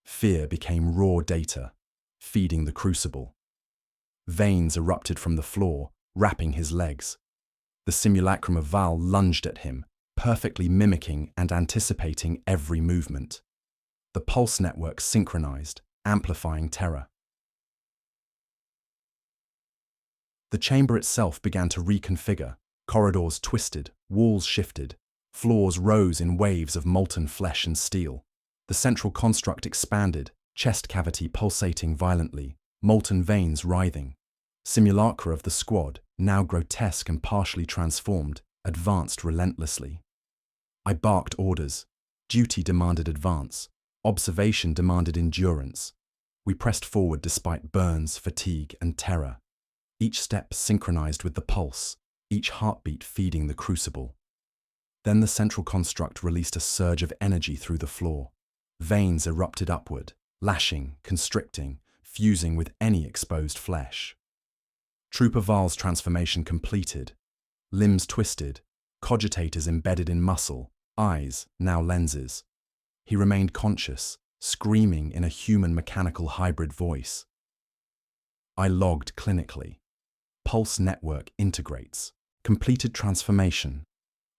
Fear became raw data, feeding the crucible. Veins erupted from the floor, wrapping his legs. The simulacrum of Val lunged at him, perfectly mimicking and anticipating every movement. The pulse network synchronized, amplifying terror. The chamber itself began to reconfigure. Corridors twisted, walls shifted, floors rose in waves of molten flesh and steel. The central construct expanded, chest cavity pulsating violently, molten veins writhing. Simulacra of the squad, now grotesque and partially transformed, advanced relentlessly. I barked orders. Duty demanded advance. Observation demanded endurance. We pressed forward despite burns, fatigue, and terror. Each step synchronized with the pulse, each heartbeat feeding the crucible. Then the central construct released a surge of energy through the floor. Veins erupted upward, lashing, constricting, fusing with any exposed flesh. Trooper Val's transformation completed. Limbs twisted, cogitators embedded in muscle, eyes, now lenses. He remained conscious, screaming in a human-mechanical hybrid voice. I logged clinically. Pulse network integrates. Completed transformation.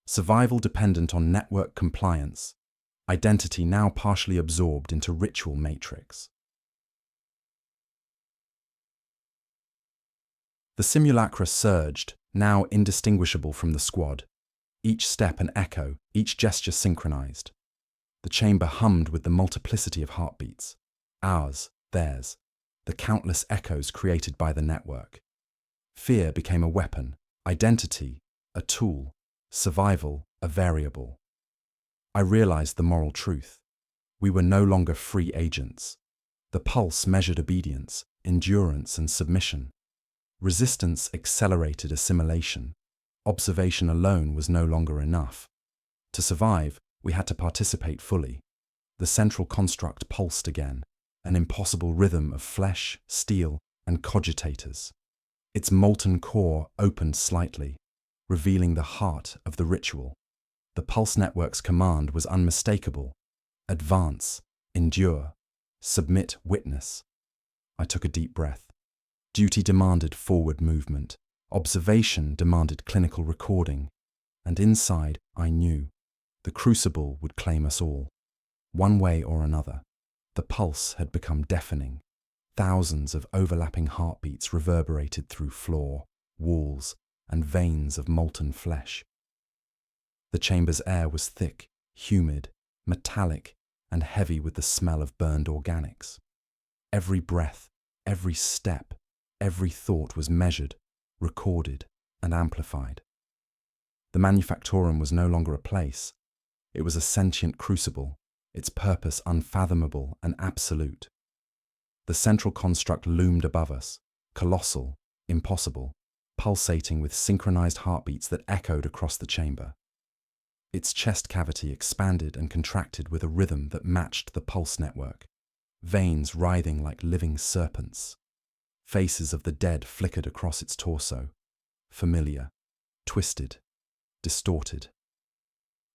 Survival dependent on network compliance. Identity now partially absorbed into ritual matrix. The simulacra surged, now indistinguishable from the squad. Each step an echo, each gesture synchronized. The chamber hummed with the multiplicity of heartbeats. Ours, theirs, the countless echoes created by the network. Fear became a weapon, identity a tool, survival a variable. I realized the moral truth. We were no longer free agents. The pulse measured obedience, endurance, and submission. Resistance accelerated assimilation. Observation alone was no longer enough. To survive, we had to participate fully. The central construct pulsed again, an impossible rhythm of flesh, steel, and cogitators. Its molten core opened slightly, revealing the heart of the ritual. The pulse network's command was unmistakable. Advance, endure, submit, witness. I took a deep breath. Duty demanded forward movement. Observation demanded clinical recording. And inside, I knew, the crucible would claim us all. One way or another, the pulse had become deafening. Thousands of overlapping heartbeats reverberated through floor, walls, and veins of molten flesh. The chamber's air was thick, humid, metallic, and heavy with the smell of burned organics. Every breath, every step, every thought was measured, recorded, and amplified. The manufactorum was no longer a place. It was a sentient crucible, its purpose unfathomable and absolute. The central construct loomed above us, colossal, impossible, pulsating with synchronized heartbeats that echoed across the chamber. Its chest cavity expanded and contracted with a rhythm that matched the pulse network, veins writhing like living serpents. Faces of the dead flickered across its torso, familiar, twisted, distorted.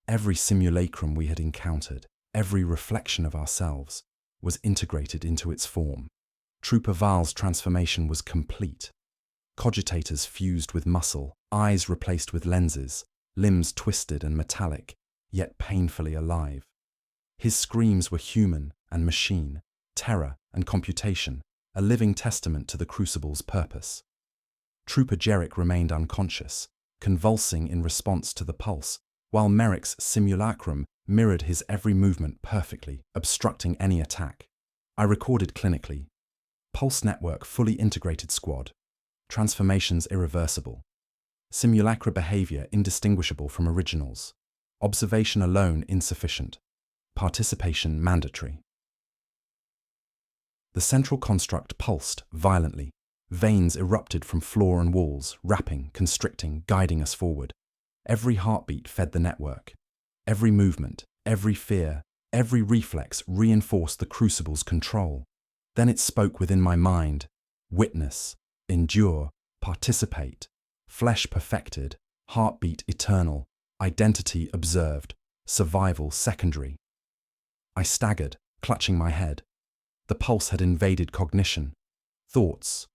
Every simulacrum we had encountered, every reflection of ourselves, was integrated into its form. Trooper Val's transformation was complete. Cogitators fused with muscle, eyes replaced with lenses, limbs twisted and metallic, yet painfully alive. His screams were human and machine, terror and computation, a living testament to the crucible's purpose. Trooper Jerick remained unconscious, convulsing in response to the pulse, while Merrick's simulacrum mirrored his every movement perfectly, obstructing any attack. I recorded clinically. Pulse network fully integrated squad. Transformations irreversible. Simulacra behavior indistinguishable from originals. Observation alone insufficient. Participation mandatory. The central construct pulsed violently. Veins erupted from floor and walls, wrapping, constricting, guiding us forward. Every heartbeat fed the network. Every movement, every fear, every reflex reinforced the crucible's control. Then it spoke within my mind. Witness, endure, participate. Flesh perfected, heartbeat eternal, identity observed, survival secondary. I staggered, clutching my head. The pulse had invaded cognition. Thoughts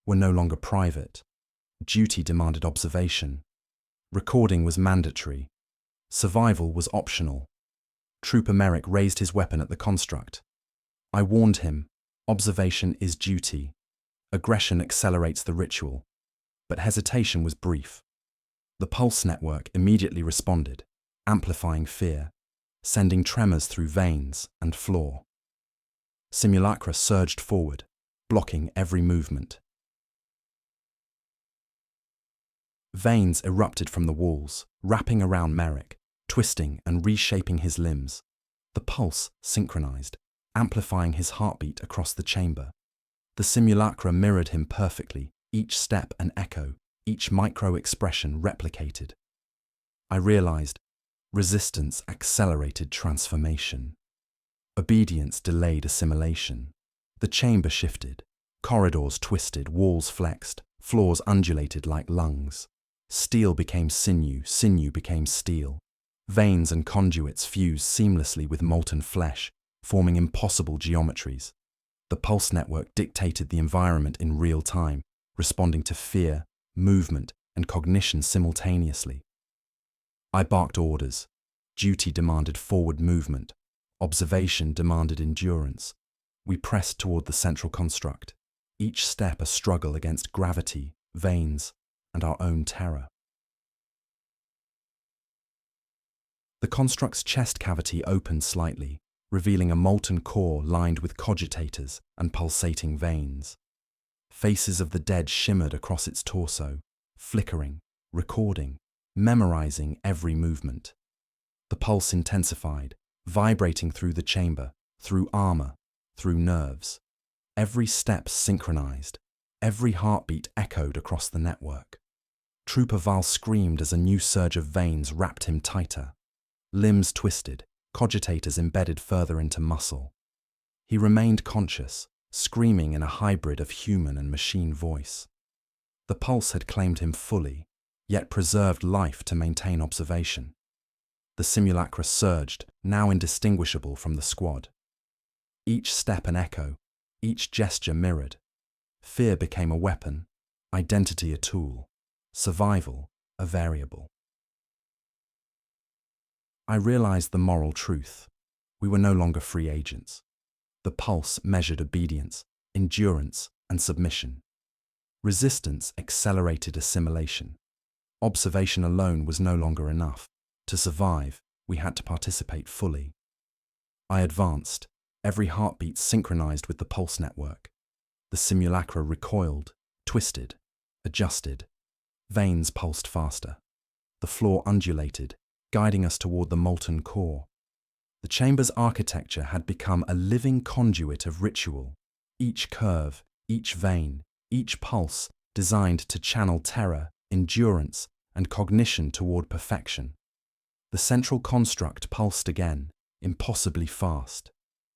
were no longer private. Duty demanded observation. Recording was mandatory. Survival was optional. Trooper Merrick raised his weapon at the construct. I warned him, observation is duty. Aggression accelerates the ritual. But hesitation was brief. The pulse network immediately responded, amplifying fear, sending tremors through veins and floor. Simulacra surged forward, blocking every movement. Veins erupted from the walls, wrapping around Merrick, twisting and reshaping his limbs. The pulse synchronized, amplifying his heartbeat across the chamber. The simulacra mirrored him perfectly, each step an echo, each micro-expression replicated. I realized resistance accelerated transformation. Obedience delayed assimilation. The chamber shifted. Corridors twisted, walls flexed, floors undulated like lungs. Steel became sinew, sinew became steel. Veins and conduits fused seamlessly with molten flesh, forming impossible geometries. The pulse network dictated the environment in real time, responding to fear, movement, and cognition simultaneously. I barked orders. Duty demanded forward movement. Observation demanded endurance. We pressed toward the central construct, each step a struggle against gravity, veins, and our own terror. The construct's chest cavity opened slightly, revealing a molten core lined with cogitators and pulsating veins. Faces of the dead shimmered across its torso, flickering, recording, memorizing every movement. The pulse intensified, vibrating through the chamber, through armor, through nerves. Every step synchronized, every heartbeat echoed across the network. Trooper Val screamed as a new surge of veins wrapped him tighter. Limbs twisted, cogitators embedded further into muscle. He remained conscious, screaming in a hybrid of human and machine voice. The pulse had claimed him fully, yet preserved life to maintain observation. The simulacra surged, now indistinguishable from the squad. Each step an echo, each gesture mirrored. Fear became a weapon, identity a tool, survival a variable. I realized the moral truth. We were no longer free agents. The pulse measured obedience, endurance, and submission. Resistance accelerated assimilation. Observation alone was no longer enough. To survive, we had to participate fully. I advanced, every heartbeat synchronized with the pulse network. The simulacra recoiled, twisted, adjusted. Veins pulsed faster. The floor undulated, guiding us toward the molten core. The chamber's architecture had become a living conduit of ritual, each curve, each vein, each pulse designed to channel terror, endurance, and cognition toward perfection. The central construct pulsed again, impossibly fast.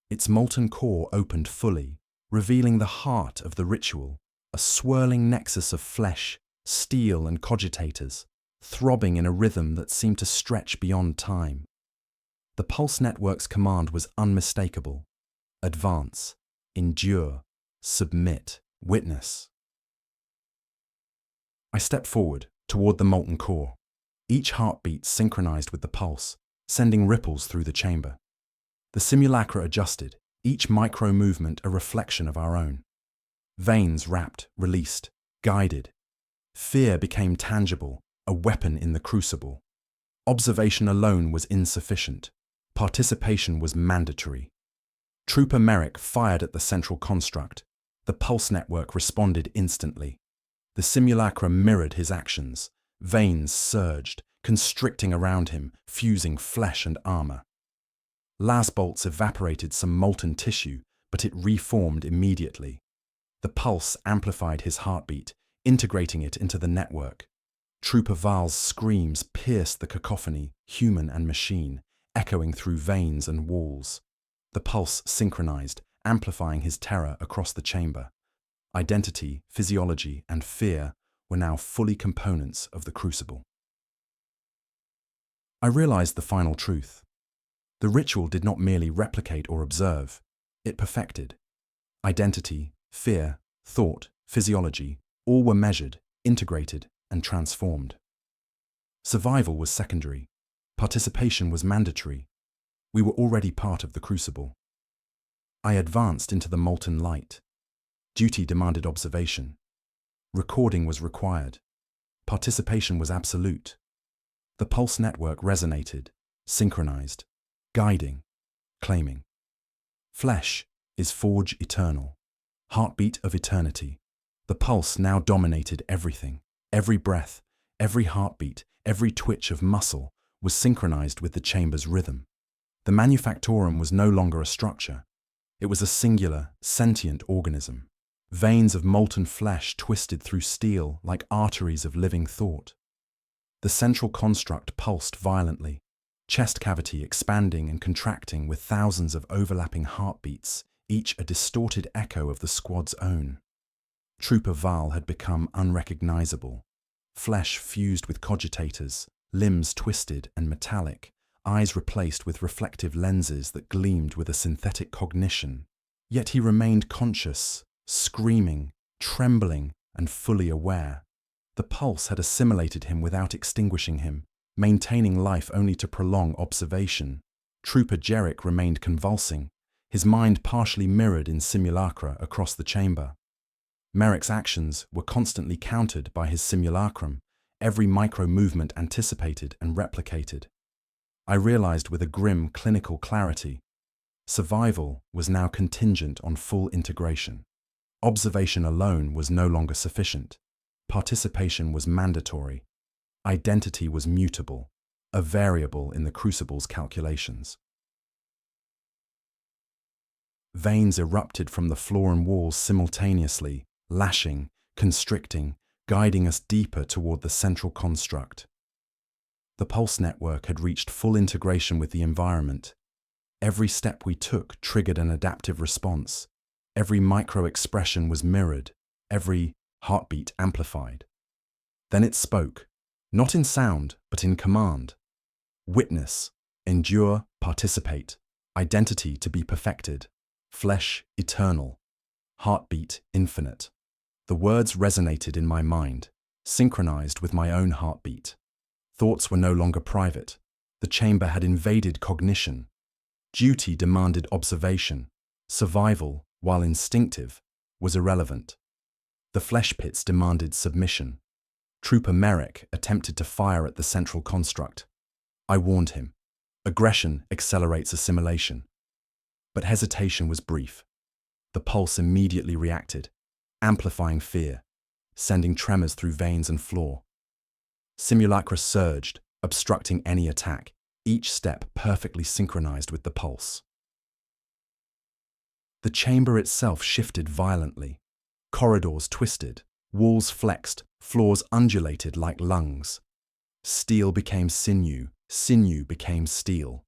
Its molten core opened fully, revealing the heart of the ritual, a swirling nexus of flesh, steel, and cogitators, throbbing in a rhythm that seemed to stretch beyond time. The pulse network's command was unmistakable. Advance, endure, submit, witness. I stepped forward, toward the molten core, each heartbeat synchronized with the pulse, sending ripples through the chamber. The simulacra adjusted, each micro-movement a reflection of our own. Veins wrapped, released, guided. Fear became tangible, a weapon in the crucible. Observation alone was insufficient. Participation was mandatory. Trooper Merrick fired at the central construct. The pulse network responded instantly. The simulacra mirrored his actions. Veins surged, constricting around him, fusing flesh and armor. Las bolts evaporated some molten tissue, but it reformed immediately. The pulse amplified his heartbeat, integrating it into the network. Trooper Val's screams pierced the cacophony, human and machine, echoing through veins and walls. The pulse synchronized, amplifying his terror across the chamber. Identity, physiology, and fear were now fully components of the crucible. I realized the final truth. The ritual did not merely replicate or observe, it perfected. Identity, fear, thought, physiology, all were measured, integrated, and transformed. Survival was secondary. Participation was mandatory. We were already part of the crucible. I advanced into the molten light. Duty demanded observation. Recording was required. Participation was absolute. The pulse network resonated, synchronized, guiding, claiming. Flesh is forge eternal, heartbeat of eternity. The pulse now dominated everything. Every breath, every heartbeat, every twitch of muscle was synchronized with the chamber's rhythm. The manufactorum was no longer a structure. It was a singular, sentient organism. Veins of molten flesh twisted through steel like arteries of living thought. The central construct pulsed violently, chest cavity expanding and contracting with thousands of overlapping heartbeats, each a distorted echo of the squad's own. Trooper Val had become unrecognizable. Flesh fused with cogitators, limbs twisted and metallic, eyes replaced with reflective lenses that gleamed with a synthetic cognition. Yet he remained conscious, screaming, trembling, and fully aware. The pulse had assimilated him without extinguishing him, maintaining life only to prolong observation. Trooper Jerick remained convulsing, his mind partially mirrored in simulacra across the chamber. Merrick's actions were constantly countered by his simulacrum, every micro-movement anticipated and replicated. I realized with a grim clinical clarity, survival was now contingent on full integration. Observation alone was no longer sufficient. Participation was mandatory. Identity was mutable, a variable in the Crucible's calculations. Veins erupted from the floor and walls simultaneously, lashing, constricting, guiding us deeper toward the central construct. The pulse network had reached full integration with the environment. Every step we took triggered an adaptive response. Every micro-expression was mirrored, every heartbeat amplified. Then it spoke, not in sound, but in command. Witness, endure, participate, identity to be perfected, flesh eternal, heartbeat infinite. The words resonated in my mind, synchronized with my own heartbeat. Thoughts were no longer private. The chamber had invaded cognition. Duty demanded observation. Survival, while instinctive, was irrelevant. The flesh pits demanded submission. Trooper Merrick attempted to fire at the central construct. I warned him. Aggression accelerates assimilation. But hesitation was brief. The pulse immediately reacted, amplifying fear, sending tremors through veins and floor. Simulacra surged, obstructing any attack, each step perfectly synchronized with the pulse. The chamber itself shifted violently. Corridors twisted, walls flexed, floors undulated like lungs. Steel became sinew, sinew became steel.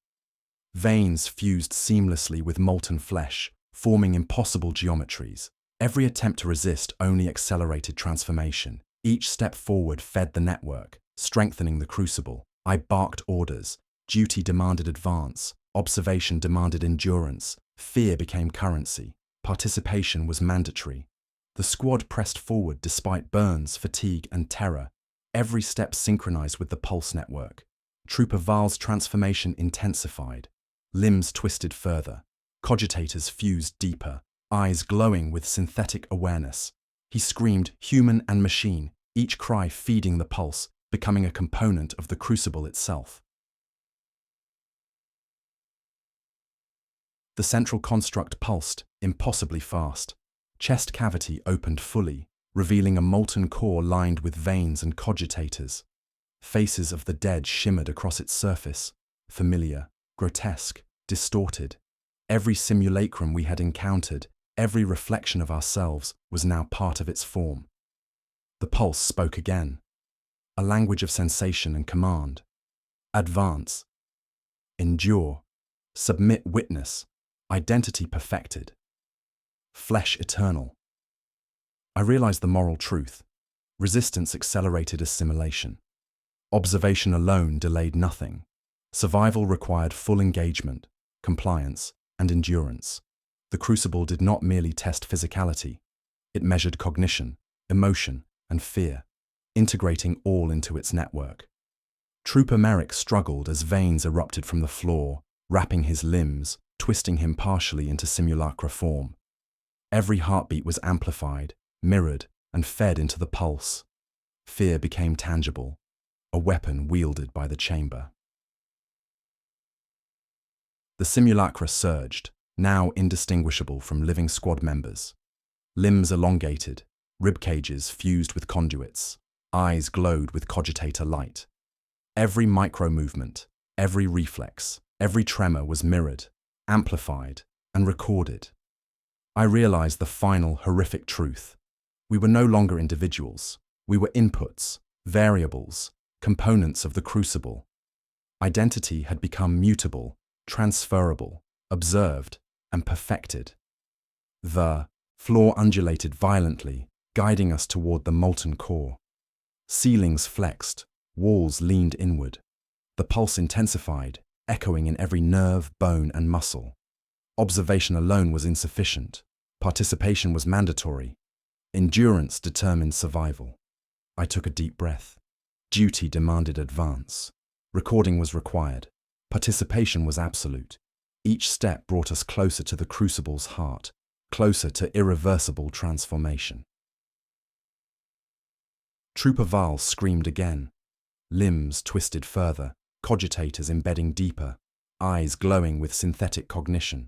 Veins fused seamlessly with molten flesh, forming impossible geometries. Every attempt to resist only accelerated transformation. Each step forward fed the network, strengthening the crucible. I barked orders. Duty demanded advance. Observation demanded endurance. Fear became currency. Participation was mandatory. The squad pressed forward despite burns, fatigue, and terror. Every step synchronized with the pulse network. Trooper Val's transformation intensified. Limbs twisted further. Cogitators fused deeper, eyes glowing with synthetic awareness. He screamed, human and machine, each cry feeding the pulse, becoming a component of the crucible itself. The central construct pulsed, impossibly fast. Chest cavity opened fully, revealing a molten core lined with veins and cogitators. Faces of the dead shimmered across its surface, familiar, grotesque, distorted. Every simulacrum we had encountered, every reflection of ourselves, was now part of its form. The pulse spoke again, a language of sensation and command. Advance. Endure. Submit witness. Identity perfected. Flesh eternal. I realized the moral truth. Resistance accelerated assimilation. Observation alone delayed nothing. Survival required full engagement, compliance, and endurance. The crucible did not merely test physicality. It measured cognition, emotion, and fear, integrating all into its network. Trooper Merrick struggled as veins erupted from the floor, wrapping his limbs, twisting him partially into simulacra form. Every heartbeat was amplified, mirrored, and fed into the pulse. Fear became tangible, a weapon wielded by the chamber. The simulacra surged, now indistinguishable from living squad members. Limbs elongated, rib cages fused with conduits, eyes glowed with cogitator light. Every micro-movement, every reflex, every tremor was mirrored, amplified, and recorded. I realized the final horrific truth. We were no longer individuals. We were inputs, variables, components of the crucible. Identity had become mutable, transferable, observed, and perfected. The floor undulated violently, guiding us toward the molten core. Ceilings flexed, walls leaned inward. The pulse intensified, echoing in every nerve, bone, and muscle. Observation alone was insufficient. Participation was mandatory. Endurance determined survival. I took a deep breath. Duty demanded advance. Recording was required. Participation was absolute. Each step brought us closer to the Crucible's heart, closer to irreversible transformation. Trooper Val screamed again. Limbs twisted further, cogitators embedding deeper, eyes glowing with synthetic cognition.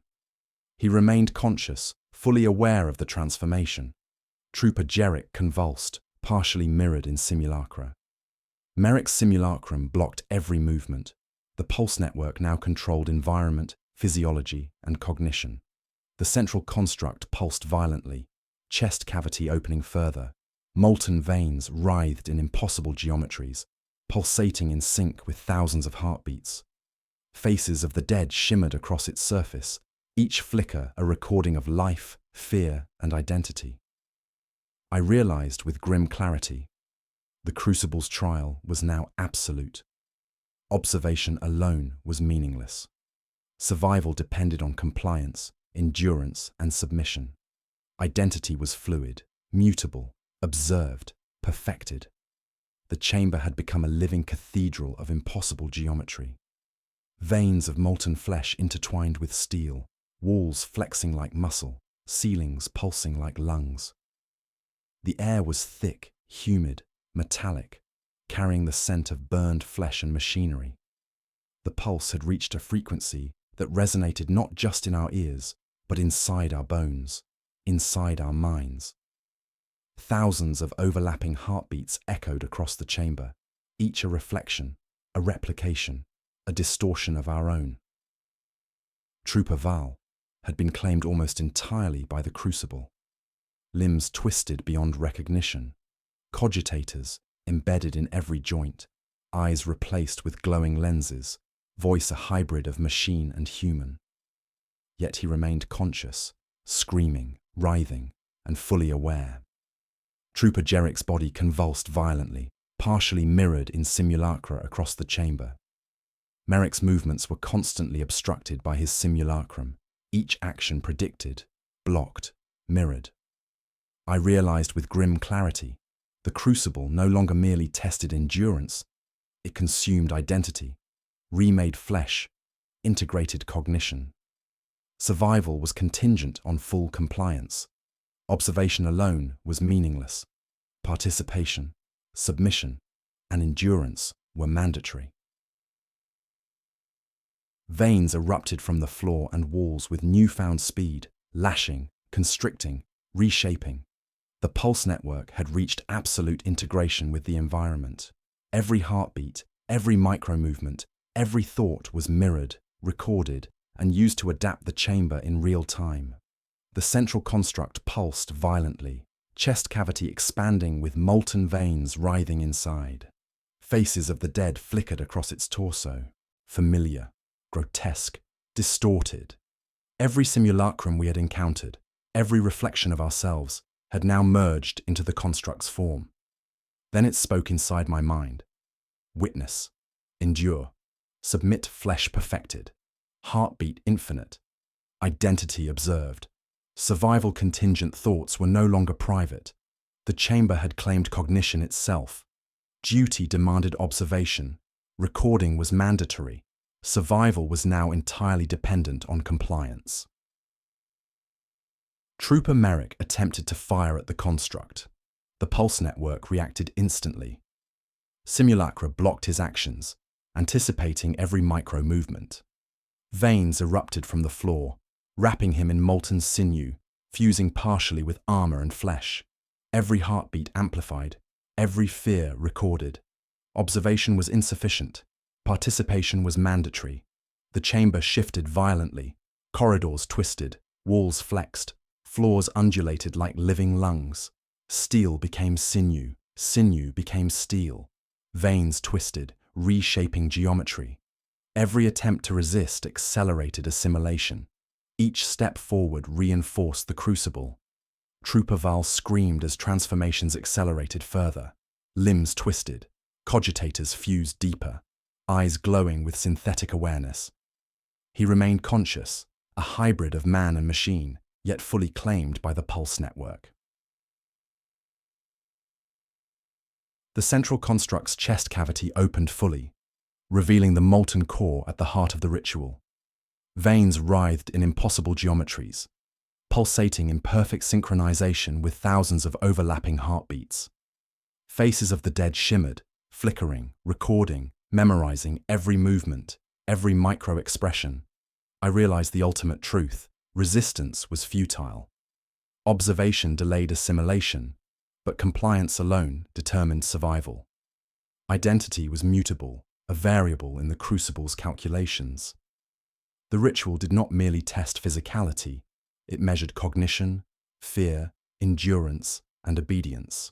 He remained conscious, fully aware of the transformation. Trooper Jerick convulsed, partially mirrored in simulacra. Merrick's simulacrum blocked every movement. The pulse network now controlled environment, physiology, and cognition. The central construct pulsed violently, chest cavity opening further. Molten veins writhed in impossible geometries, pulsating in sync with thousands of heartbeats. Faces of the dead shimmered across its surface, each flicker a recording of life, fear, and identity. I realized with grim clarity, the Crucible's trial was now absolute. Observation alone was meaningless. Survival depended on compliance, endurance, and submission. Identity was fluid, mutable, observed, perfected. The chamber had become a living cathedral of impossible geometry. Veins of molten flesh intertwined with steel, walls flexing like muscle, ceilings pulsing like lungs. The air was thick, humid, metallic, carrying the scent of burned flesh and machinery. The pulse had reached a frequency that resonated not just in our ears, but inside our bones, inside our minds. Thousands of overlapping heartbeats echoed across the chamber, each a reflection, a replication, a distortion of our own. Trooper Val had been claimed almost entirely by the Crucible. Limbs twisted beyond recognition, cogitators embedded in every joint, eyes replaced with glowing lenses, voice a hybrid of machine and human. Yet he remained conscious, screaming, writhing, and fully aware. Trooper Jerick's body convulsed violently, partially mirrored in simulacra across the chamber. Merrick's movements were constantly obstructed by his simulacrum, each action predicted, blocked, mirrored. I realized with grim clarity, the Crucible no longer merely tested endurance, it consumed identity, remade flesh, integrated cognition. Survival was contingent on full compliance. Observation alone was meaningless. Participation, submission, and endurance were mandatory. Veins erupted from the floor and walls with newfound speed, lashing, constricting, reshaping. The pulse network had reached absolute integration with the environment. Every heartbeat, every micro-movement, every thought was mirrored, recorded, and used to adapt the chamber in real time. The central construct pulsed violently, chest cavity expanding with molten veins writhing inside. Faces of the dead flickered across its torso, familiar, grotesque, distorted. Every simulacrum we had encountered, every reflection of ourselves, had now merged into the construct's form. Then it spoke inside my mind. Witness, endure, submit flesh perfected, heartbeat infinite, identity observed. Survival contingent thoughts were no longer private. The chamber had claimed cognition itself. Duty demanded observation. Recording was mandatory. Survival was now entirely dependent on compliance. Trooper Merrick attempted to fire at the construct. The pulse network reacted instantly. Simulacra blocked his actions, anticipating every micro-movement. Veins erupted from the floor, wrapping him in molten sinew, fusing partially with armor and flesh. Every heartbeat amplified, every fear recorded. Observation was insufficient. Participation was mandatory. The chamber shifted violently. Corridors twisted, walls flexed, floors undulated like living lungs. Steel became sinew, sinew became steel. Veins twisted, reshaping geometry. Every attempt to resist accelerated assimilation. Each step forward reinforced the Crucible. Trooper Val screamed as transformations accelerated further. Limbs twisted, cogitators fused deeper, eyes glowing with synthetic awareness. He remained conscious, a hybrid of man and machine, yet fully claimed by the pulse network. The central construct's chest cavity opened fully, revealing the molten core at the heart of the ritual. Veins writhed in impossible geometries, pulsating in perfect synchronization with thousands of overlapping heartbeats. Faces of the dead shimmered, flickering, recording, memorizing every movement, every micro-expression. I realized the ultimate truth: resistance was futile. Observation delayed assimilation, but compliance alone determined survival. Identity was mutable, a variable in the Crucible's calculations. The ritual did not merely test physicality, it measured cognition, fear, endurance, and obedience.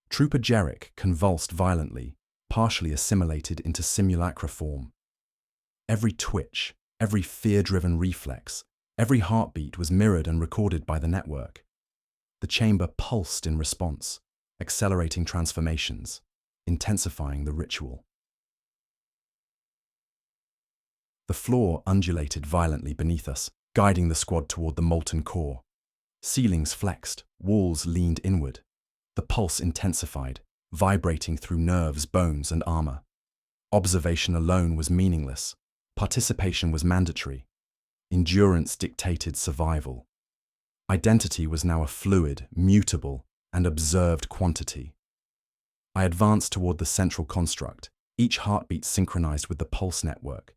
Trooper Jerick convulsed violently, partially assimilated into simulacra form. Every twitch, every fear-driven reflex, every heartbeat was mirrored and recorded by the network. The chamber pulsed in response, accelerating transformations, intensifying the ritual. The floor undulated violently beneath us, guiding the squad toward the molten core. Ceilings flexed, walls leaned inward. The pulse intensified, vibrating through nerves, bones, and armor. Observation alone was meaningless. Participation was mandatory. Endurance dictated survival. Identity was now a fluid, mutable, and observed quantity. I advanced toward the central construct, each heartbeat synchronized with the pulse network.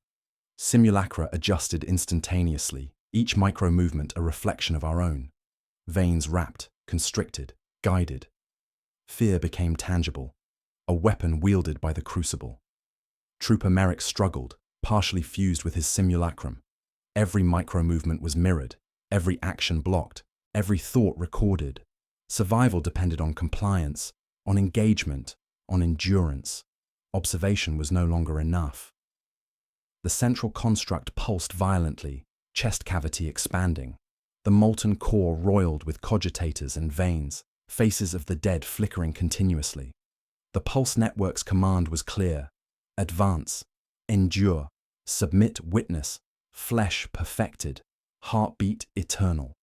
Simulacra adjusted instantaneously, each micro-movement a reflection of our own. Veins wrapped, constricted, guided. Fear became tangible, a weapon wielded by the Crucible. Trooper Merrick struggled, partially fused with his simulacrum. Every micro-movement was mirrored, every action blocked, every thought recorded. Survival depended on compliance, on engagement, on endurance. Observation was no longer enough. The central construct pulsed violently, chest cavity expanding. The molten core roiled with cogitators and veins, faces of the dead flickering continuously. The pulse network's command was clear: advance, endure, submit, witness, flesh perfected, heartbeat eternal.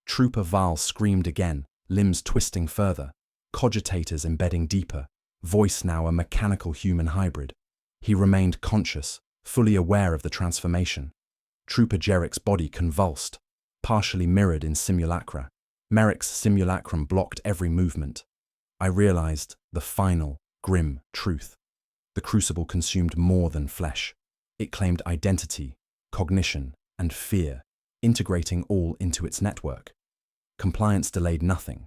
Trooper Val screamed again, limbs twisting further, cogitators embedding deeper, voice now a mechanical human hybrid. He remained conscious, fully aware of the transformation. Trooper Jerick's body convulsed, partially mirrored in simulacra. Merrick's simulacrum blocked every movement. I realized the final, grim truth. The Crucible consumed more than flesh. It claimed identity, cognition, and fear, integrating all into its network. Compliance delayed nothing.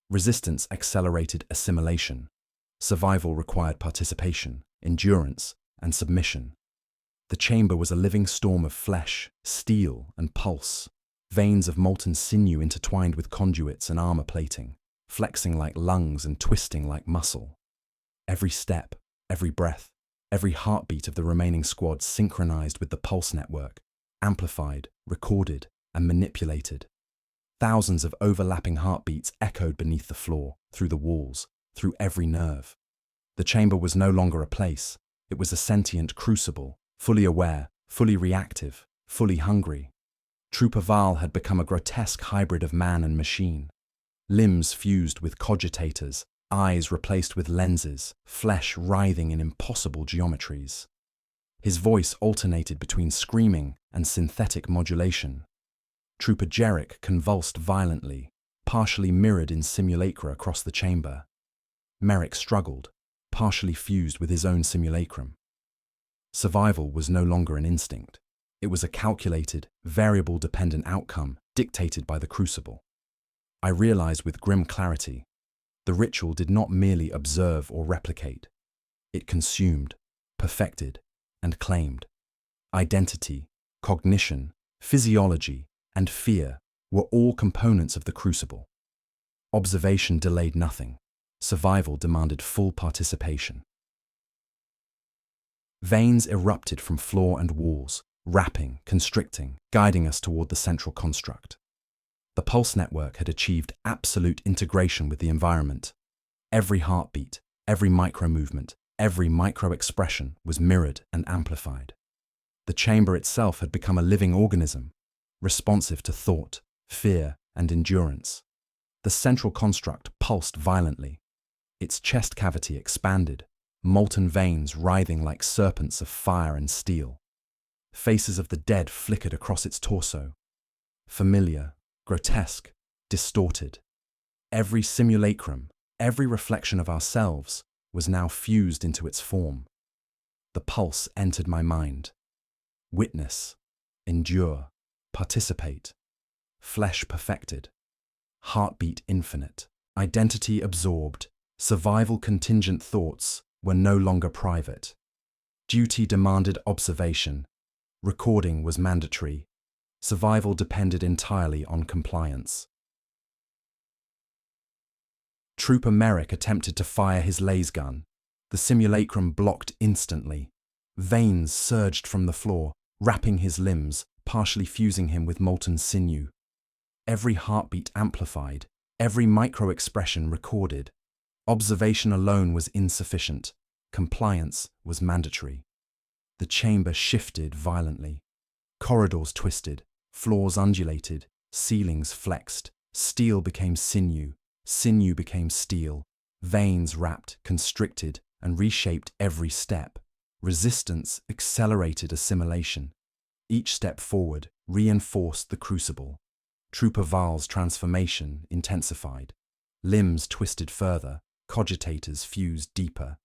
Resistance accelerated assimilation. Survival required participation, endurance, and submission. The chamber was a living storm of flesh, steel, and pulse. Veins of molten sinew intertwined with conduits and armor plating, flexing like lungs and twisting like muscle. Every step, every breath, every heartbeat of the remaining squad synchronized with the pulse network, amplified, recorded, and manipulated. Thousands of overlapping heartbeats echoed beneath the floor, through the walls, through every nerve. The chamber was no longer a place. It was a sentient crucible, fully aware, fully reactive, fully hungry. Trooper Val had become a grotesque hybrid of man and machine. Limbs fused with cogitators, eyes replaced with lenses, flesh writhing in impossible geometries. His voice alternated between screaming and synthetic modulation. Trooper Jerick convulsed violently, partially mirrored in simulacra across the chamber. Merrick struggled, partially fused with his own simulacrum. Survival was no longer an instinct. It was a calculated, variable-dependent outcome dictated by the Crucible. I realized with grim clarity, the ritual did not merely observe or replicate. It consumed, perfected, and claimed. Identity, cognition, physiology, and fear were all components of the Crucible. Observation delayed nothing. Survival demanded full participation. Veins erupted from floor and walls, wrapping, constricting, guiding us toward the central construct. The pulse network had achieved absolute integration with the environment. Every heartbeat, every micro-movement, every micro-expression was mirrored and amplified. The chamber itself had become a living organism, responsive to thought, fear, and endurance. The central construct pulsed violently. Its chest cavity expanded, molten veins writhing like serpents of fire and steel. Faces of the dead flickered across its torso. Familiar, grotesque, distorted. Every simulacrum, every reflection of ourselves, was now fused into its form. The pulse entered my mind. Witness, endure, participate. Flesh perfected. Heartbeat infinite. Identity absorbed. Survival contingent thoughts were no longer private. Duty demanded observation. Recording was mandatory. Survival depended entirely on compliance. Trooper Merrick attempted to fire his laser gun. The simulacrum blocked instantly. Veins surged from the floor, wrapping his limbs, partially fusing him with molten sinew. Every heartbeat amplified, every micro-expression recorded. Observation alone was insufficient. Compliance was mandatory. The chamber shifted violently. Corridors twisted, floors undulated, ceilings flexed. Steel became sinew, sinew became steel. Veins wrapped, constricted, and reshaped every step. Resistance accelerated assimilation. Each step forward reinforced the crucible. Trooper Val's transformation intensified. Limbs twisted further, cogitators fused deeper.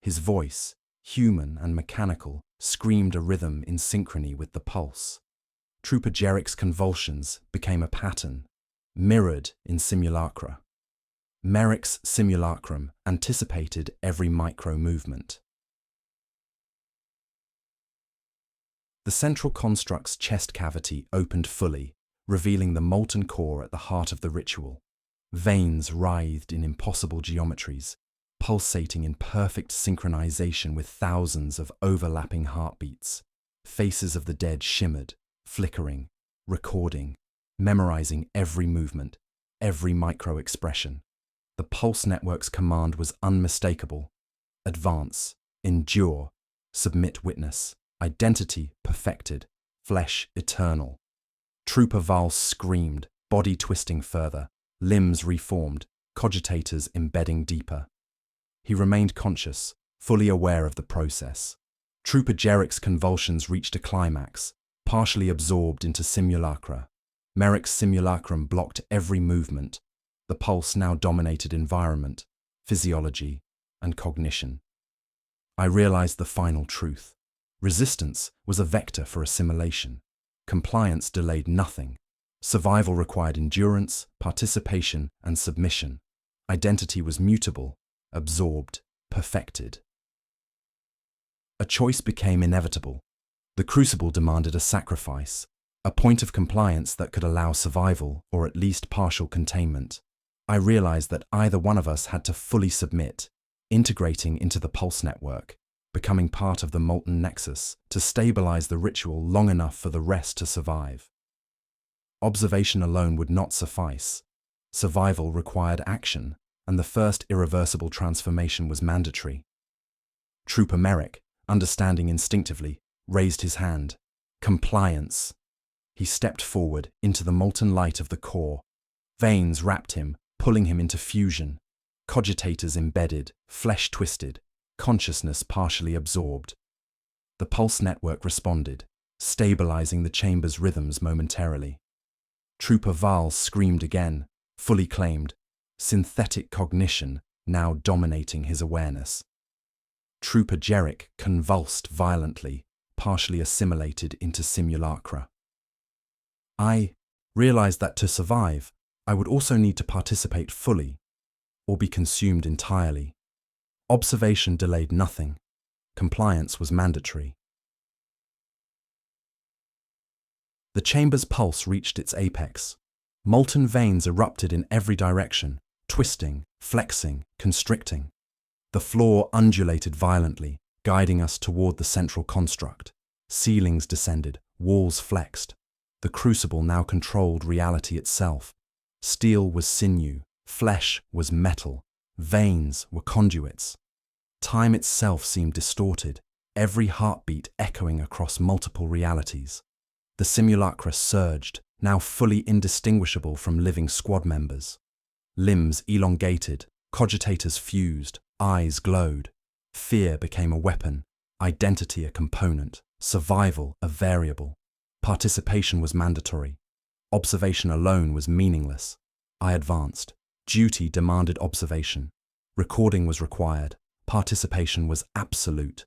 His voice, human and mechanical, screamed a rhythm in synchrony with the pulse. Trooper Jerrick's convulsions became a pattern, mirrored in simulacra. Merrick's simulacrum anticipated every micro-movement. The central construct's chest cavity opened fully, revealing the molten core at the heart of the ritual. Veins writhed in impossible geometries, pulsating in perfect synchronization with thousands of overlapping heartbeats. Faces of the dead shimmered, flickering, recording, memorizing every movement, every micro-expression. The Pulse Network's command was unmistakable. Advance, endure, submit witness, identity perfected, flesh eternal. Trooper Val screamed, body twisting further, limbs reformed, cogitators embedding deeper. He remained conscious, fully aware of the process. Trooper Jerrick's convulsions reached a climax, partially absorbed into simulacra. Merrick's simulacrum blocked every movement. The pulse now dominated environment, physiology, and cognition. I realized the final truth. Resistance was a vector for assimilation. Compliance delayed nothing. Survival required endurance, participation, and submission. Identity was mutable, absorbed, perfected. A choice became inevitable. The crucible demanded a sacrifice, a point of compliance that could allow survival or at least partial containment. I realized that either one of us had to fully submit, integrating into the Pulse Network, becoming part of the molten nexus to stabilize the ritual long enough for the rest to survive. Observation alone would not suffice. Survival required action, and the first irreversible transformation was mandatory. Trooper Merrick, understanding instinctively, raised his hand. Compliance. He stepped forward into the molten light of the core. Veins wrapped him, pulling him into fusion. Cogitators embedded, flesh twisted, consciousness partially absorbed. The Pulse Network responded, stabilizing the chamber's rhythms momentarily. Trooper Val screamed again, fully claimed, synthetic cognition now dominating his awareness. Trooper Jerrick convulsed violently, partially assimilated into simulacra. I realized that to survive, I would also need to participate fully, or be consumed entirely. Observation delayed nothing. Compliance was mandatory. The chamber's pulse reached its apex. Molten veins erupted in every direction, twisting, flexing, constricting. The floor undulated violently, guiding us toward the central construct. Ceilings descended, walls flexed. The crucible now controlled reality itself. Steel was sinew, flesh was metal, veins were conduits. Time itself seemed distorted, every heartbeat echoing across multiple realities. The simulacra surged, now fully indistinguishable from living squad members. Limbs elongated, Cogitators fused, eyes glowed. Fear became a weapon, identity a component, survival a variable. Participation was mandatory. Observation alone was meaningless. I advanced. Duty demanded observation. Recording was required. Participation was absolute.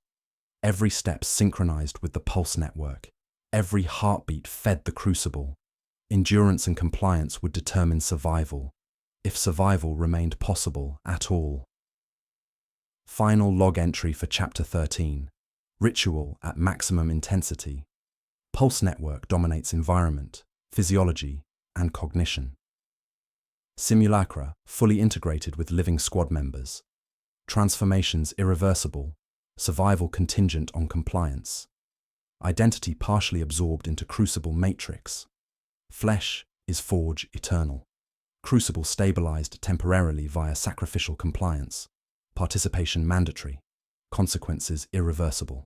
Every step synchronized with the pulse network. Every heartbeat fed the crucible. Endurance and compliance would determine survival, if survival remained possible at all. Final log entry for Chapter 13. Ritual at maximum intensity. Pulse network dominates environment, physiology, and cognition. Simulacra fully integrated with living squad members. Transformations irreversible. Survival contingent on compliance. Identity partially absorbed into crucible matrix. Flesh is forge eternal. Crucible stabilized temporarily via sacrificial compliance. Participation mandatory. Consequences irreversible.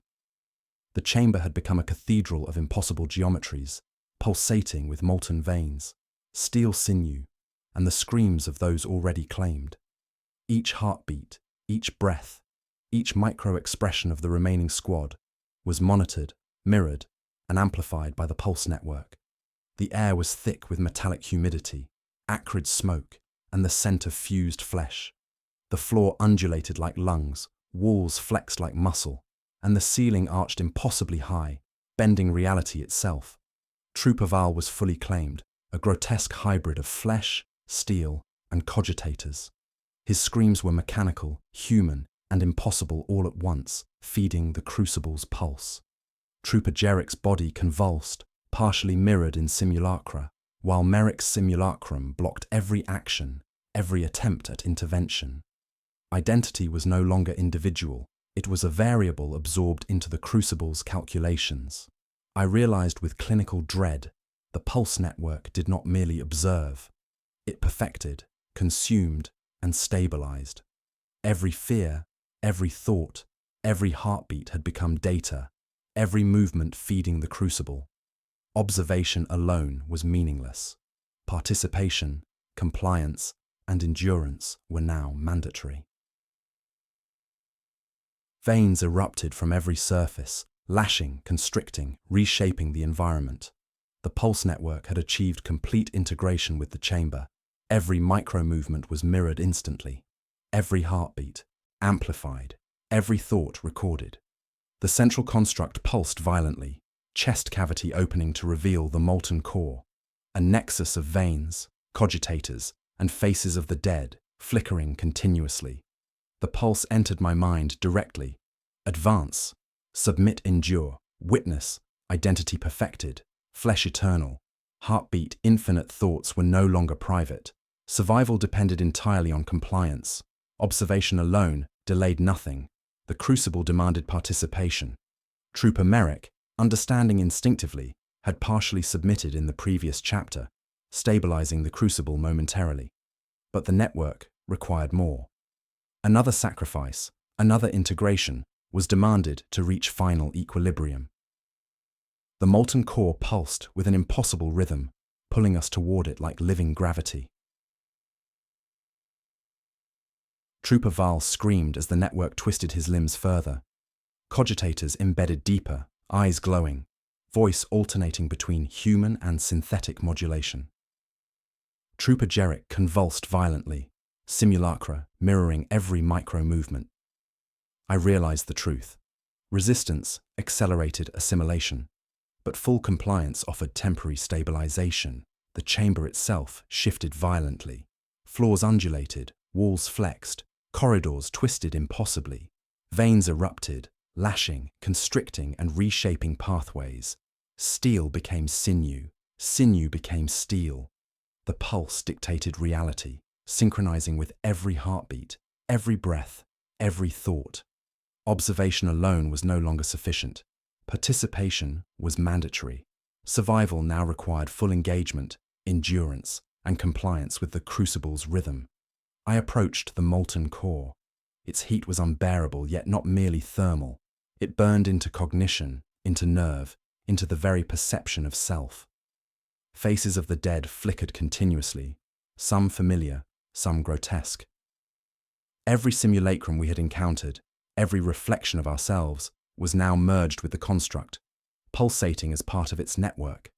The chamber had become a cathedral of impossible geometries, pulsating with molten veins, steel sinew, and the screams of those already claimed. Each heartbeat, each breath, each micro-expression of the remaining squad was monitored, mirrored, and amplified by the pulse network. The air was thick with metallic humidity, acrid smoke, and the scent of fused flesh. The floor undulated like lungs, walls flexed like muscle, and the ceiling arched impossibly high, bending reality itself. Trooper Val was fully claimed, a grotesque hybrid of flesh, steel, and cogitators. His screams were mechanical, human, and impossible all at once, feeding the crucible's pulse. Trooper Jerrick's body convulsed, partially mirrored in simulacra, while Merrick's simulacrum blocked every action, every attempt at intervention. Identity was no longer individual, it was a variable absorbed into the crucible's calculations. I realized with clinical dread, the pulse network did not merely observe. It perfected, consumed, and stabilized. Every fear, every thought, every heartbeat had become data, every movement feeding the crucible. Observation alone was meaningless. Participation, compliance, and endurance were now mandatory. Veins erupted from every surface, lashing, constricting, reshaping the environment. The pulse network had achieved complete integration with the chamber. Every micro-movement was mirrored instantly. Every heartbeat, amplified. Every thought recorded. The central construct pulsed violently, chest cavity opening to reveal the molten core. A nexus of veins, cogitators, and faces of the dead, flickering continuously. The pulse entered my mind directly. Advance, submit, endure, witness, identity perfected, flesh eternal, heartbeat infinite. Thoughts were no longer private. Survival depended entirely on compliance. Observation alone delayed nothing. The crucible demanded participation. Trooper Merrick, understanding instinctively, had partially submitted in the previous chapter, stabilizing the crucible momentarily. But the network required more. Another sacrifice, another integration, was demanded to reach final equilibrium. The molten core pulsed with an impossible rhythm, pulling us toward it like living gravity. Trooper Val screamed as the network twisted his limbs further. Cogitators embedded deeper, eyes glowing, voice alternating between human and synthetic modulation. Trooper Jerrick convulsed violently, simulacra mirroring every micro-movement. I realized the truth. Resistance accelerated assimilation, but full compliance offered temporary stabilization. The chamber itself shifted violently. Floors undulated, walls flexed, corridors twisted impossibly. Veins erupted, lashing, constricting, and reshaping pathways. Steel became sinew, sinew became steel. The pulse dictated reality, synchronizing with every heartbeat, every breath, every thought. Observation alone was no longer sufficient. Participation was mandatory. Survival now required full engagement, endurance, and compliance with the crucible's rhythm. I approached the molten core. Its heat was unbearable, yet not merely thermal. It burned into cognition, into nerve, into the very perception of self. Faces of the dead flickered continuously, some familiar, some grotesque. Every simulacrum we had encountered, every reflection of ourselves, was now merged with the construct, pulsating as part of its network.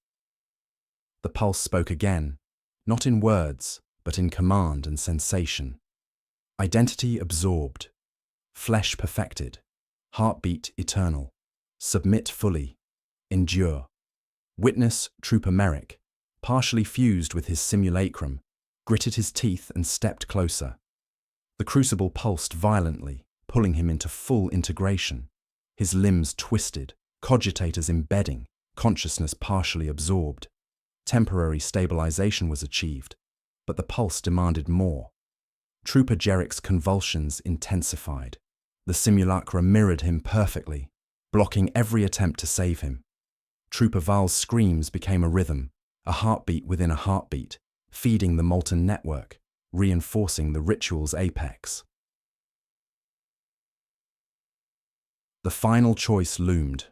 The pulse spoke again, not in words, but in command and sensation. Identity absorbed, flesh perfected, heartbeat eternal, submit fully, endure. Witness Trooper Merrick, partially fused with his simulacrum, gritted his teeth and stepped closer. The crucible pulsed violently, pulling him into full integration. His limbs twisted, cogitators embedding, consciousness partially absorbed. Temporary stabilization was achieved, but the pulse demanded more. Trooper Jerrick's convulsions intensified. The simulacra mirrored him perfectly, blocking every attempt to save him. Trooper Val's screams became a rhythm, a heartbeat within a heartbeat, feeding the molten network, reinforcing the ritual's apex. The final choice loomed.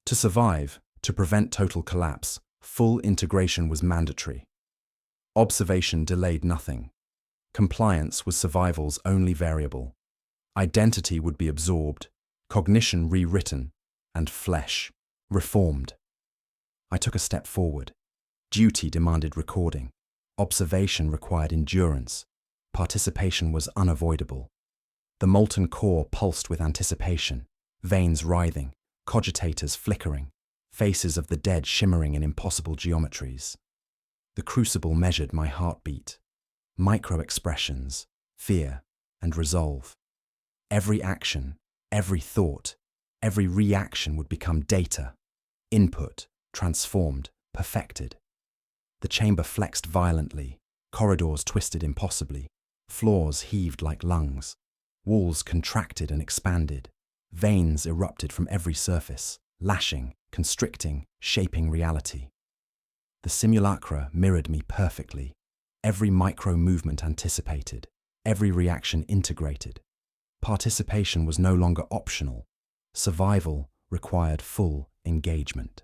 To survive, to prevent total collapse, full integration was mandatory. Observation delayed nothing. Compliance was survival's only variable. Identity would be absorbed, cognition rewritten, and flesh reformed. I took a step forward. Duty demanded recording. Observation required endurance. Participation was unavoidable. The molten core pulsed with anticipation, veins writhing, cogitators flickering, faces of the dead shimmering in impossible geometries. The crucible measured my heartbeat, micro-expressions, fear, and resolve. Every action, every thought, every reaction would become data, input, transformed, perfected. The chamber flexed violently, corridors twisted impossibly, floors heaved like lungs, walls contracted and expanded, veins erupted from every surface, lashing, constricting, shaping reality. The simulacra mirrored me perfectly, every micro-movement anticipated, every reaction integrated. Participation was no longer optional. Survival required full engagement.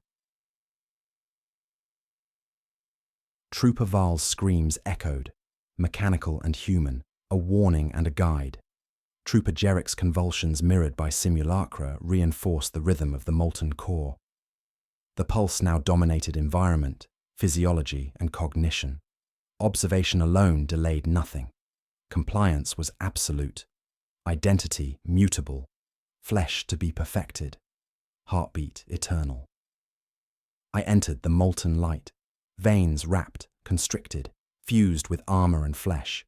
Trooper Val's screams echoed, mechanical and human, a warning and a guide. Trooper Jerrick's convulsions mirrored by simulacra reinforced the rhythm of the molten core. The pulse now dominated environment, physiology, and cognition. Observation alone delayed nothing. Compliance was absolute. Identity mutable. Flesh to be perfected. Heartbeat eternal. I entered the molten light. Veins wrapped, constricted, fused with armor and flesh.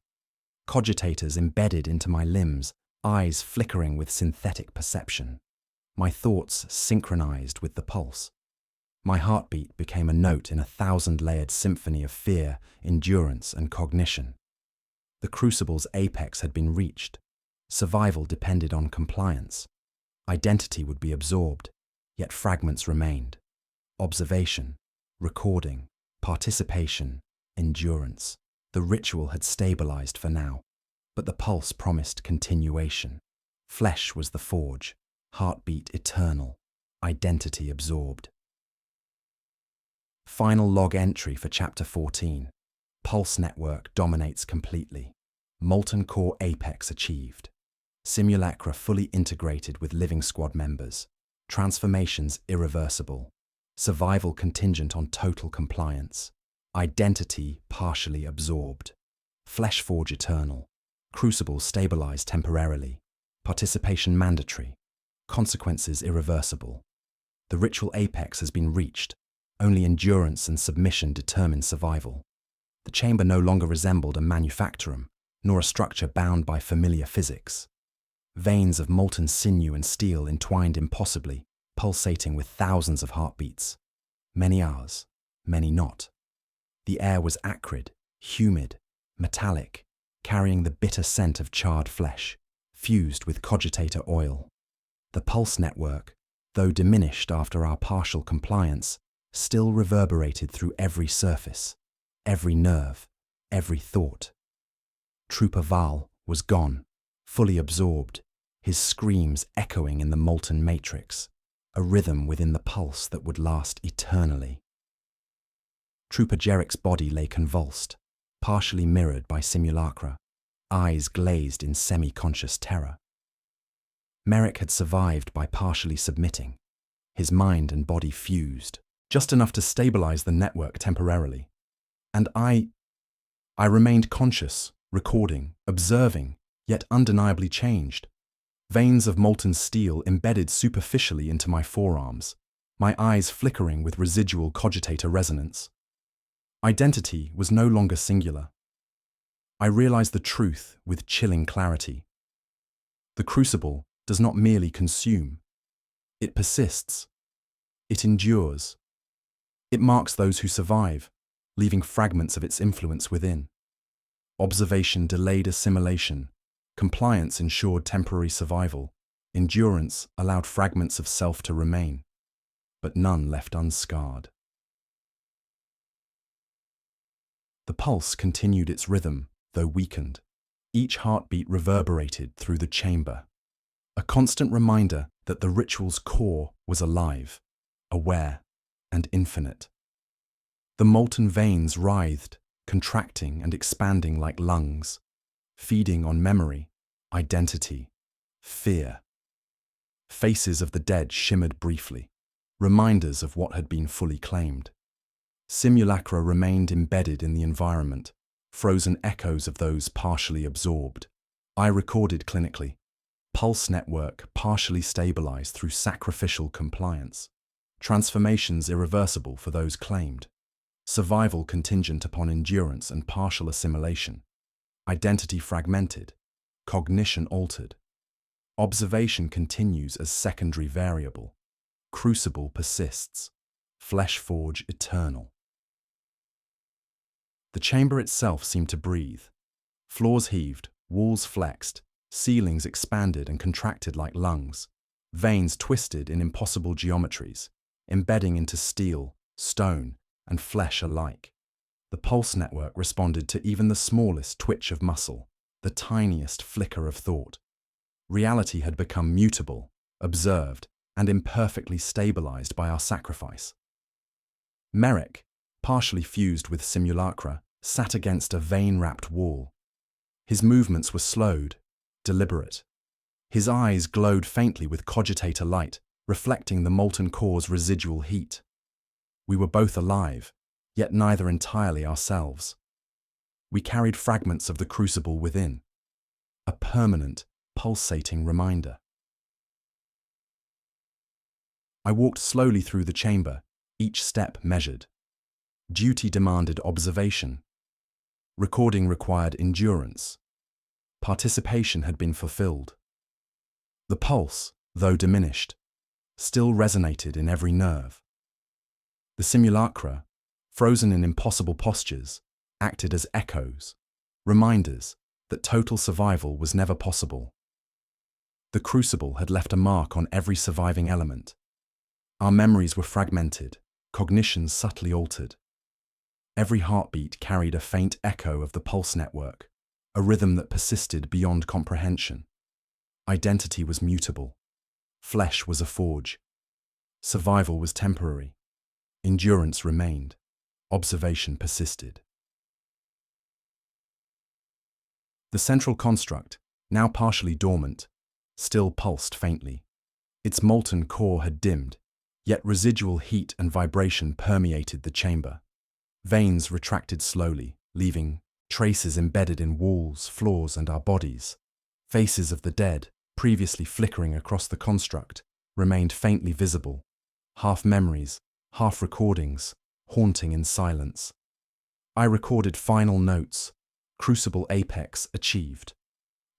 Cogitators embedded into my limbs, eyes flickering with synthetic perception. My thoughts synchronized with the pulse. My heartbeat became a note in a 1,000-layered symphony of fear, endurance, and cognition. The crucible's apex had been reached. Survival depended on compliance. Identity would be absorbed, yet fragments remained. Observation, recording, participation, endurance. The ritual had stabilized for now, but the pulse promised continuation. Flesh was the forge, heartbeat eternal, identity absorbed. Final log entry for Chapter 14. Pulse network dominates completely. Molten core apex achieved. Simulacra fully integrated with living squad members. Transformations irreversible. Survival contingent on total compliance. Identity partially absorbed. Flesh forge eternal. Crucible stabilized temporarily. Participation mandatory. Consequences irreversible. The ritual apex has been reached. Only endurance and submission determine survival. The chamber no longer resembled a manufactorum, nor a structure bound by familiar physics. Veins of molten sinew and steel entwined impossibly, pulsating with thousands of heartbeats. Many ours, many not. The air was acrid, humid, metallic, carrying the bitter scent of charred flesh, fused with cogitator oil. The pulse network, though diminished after our partial compliance, still reverberated through every surface, every nerve, every thought. Trooper Val was gone, fully absorbed, his screams echoing in the molten matrix, a rhythm within the pulse that would last eternally. Trooper Jerrick's body lay convulsed, partially mirrored by simulacra. eyes glazed in semi-conscious terror. Merrick had survived by partially submitting. His mind and body fused, just enough to stabilize the network temporarily. And I remained conscious, recording, observing, yet undeniably changed. Veins of molten steel embedded superficially into my forearms, my eyes flickering with residual cogitator resonance. Identity was no longer singular. I realized the truth with chilling clarity. The crucible does not merely consume. It persists. It endures. It marks those who survive, leaving fragments of its influence within. Observation delayed assimilation. Compliance ensured temporary survival. Endurance allowed fragments of self to remain, but none left unscarred. The pulse continued its rhythm, though weakened. Each heartbeat reverberated through the chamber, a constant reminder that the ritual's core was alive, aware, and infinite. The molten veins writhed, contracting and expanding like lungs, feeding on memory, identity, fear. Faces of the dead shimmered briefly, reminders of what had been fully claimed. Simulacra remained embedded in the environment, frozen echoes of those partially absorbed. I recorded clinically. Pulse network partially stabilized through sacrificial compliance. Transformations irreversible for those claimed. Survival contingent upon endurance and partial assimilation. Identity fragmented. Cognition altered. Observation continues as secondary variable. Crucible persists. Flesh forge eternal. The chamber itself seemed to breathe. Floors heaved, walls flexed, ceilings expanded and contracted like lungs. Veins twisted in impossible geometries, embedding into steel, stone, and flesh alike. The pulse network responded to even the smallest twitch of muscle, the tiniest flicker of thought. Reality had become mutable, observed, and imperfectly stabilized by our sacrifice. Merrick, partially fused with simulacra, sat against a vein-wrapped wall. His movements were slowed, deliberate. His eyes glowed faintly with cogitator light, reflecting the molten core's residual heat. We were both alive, yet neither entirely ourselves. We carried fragments of the crucible within, a permanent, pulsating reminder. I walked slowly through the chamber, each step measured. Duty demanded observation. Recording required endurance. Participation had been fulfilled. The pulse, though diminished, still resonated in every nerve. The simulacra, frozen in impossible postures, acted as echoes, reminders that total survival was never possible. The crucible had left a mark on every surviving element. Our memories were fragmented, cognition subtly altered. Every heartbeat carried a faint echo of the pulse network, a rhythm that persisted beyond comprehension. Identity was mutable. Flesh was a forge. Survival was temporary. Endurance remained. Observation persisted. The central construct, now partially dormant, still pulsed faintly. Its molten core had dimmed, yet residual heat and vibration permeated the chamber. Veins retracted slowly, leaving traces embedded in walls, floors, and our bodies. Faces of the dead, previously flickering across the construct, remained faintly visible. Half memories, half recordings, haunting in silence. I recorded final notes. Crucible apex achieved.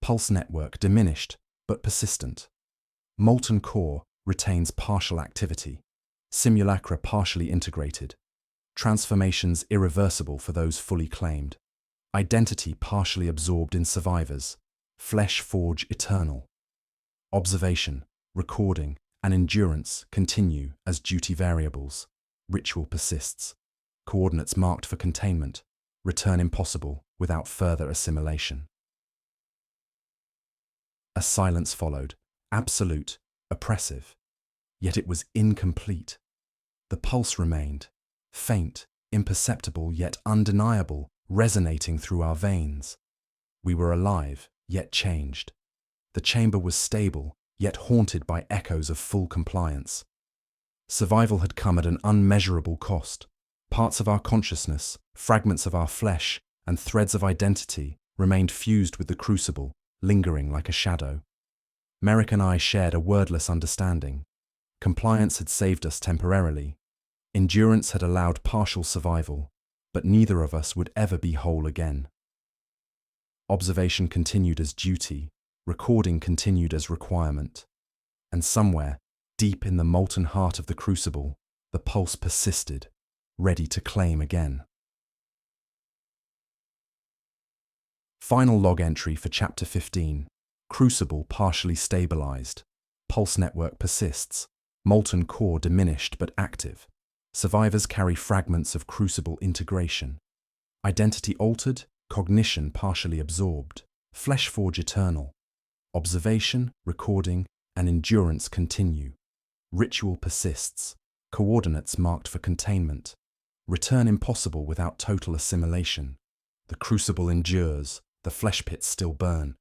Pulse network diminished, but persistent. Molten core retains partial activity. Simulacra partially integrated. Transformations irreversible for those fully claimed. Identity partially absorbed in survivors. Flesh forge eternal. Observation, recording, and endurance continue as duty variables. Ritual persists. Coordinates marked for containment. Return impossible without further assimilation. A silence followed, absolute, oppressive. Yet it was incomplete. The pulse remained, faint, imperceptible yet undeniable, resonating through our veins. We were alive, yet changed. The chamber was stable, yet haunted by echoes of full compliance. Survival had come at an unmeasurable cost. Parts of our consciousness, fragments of our flesh, and threads of identity remained fused with the crucible, lingering like a shadow. Merrick and I shared a wordless understanding. Compliance had saved us temporarily. Endurance had allowed partial survival, but neither of us would ever be whole again. Observation continued as duty, recording continued as requirement. And somewhere, deep in the molten heart of the crucible, the pulse persisted, ready to claim again. Final log entry for Chapter 15. Crucible partially stabilized. Pulse network persists. Molten core diminished but active. Survivors carry fragments of crucible integration. Identity altered, cognition partially absorbed. Flesh forge eternal. Observation, recording, and endurance continue. Ritual persists. Coordinates marked for containment. Return impossible without total assimilation. The crucible endures, the flesh pits still burn,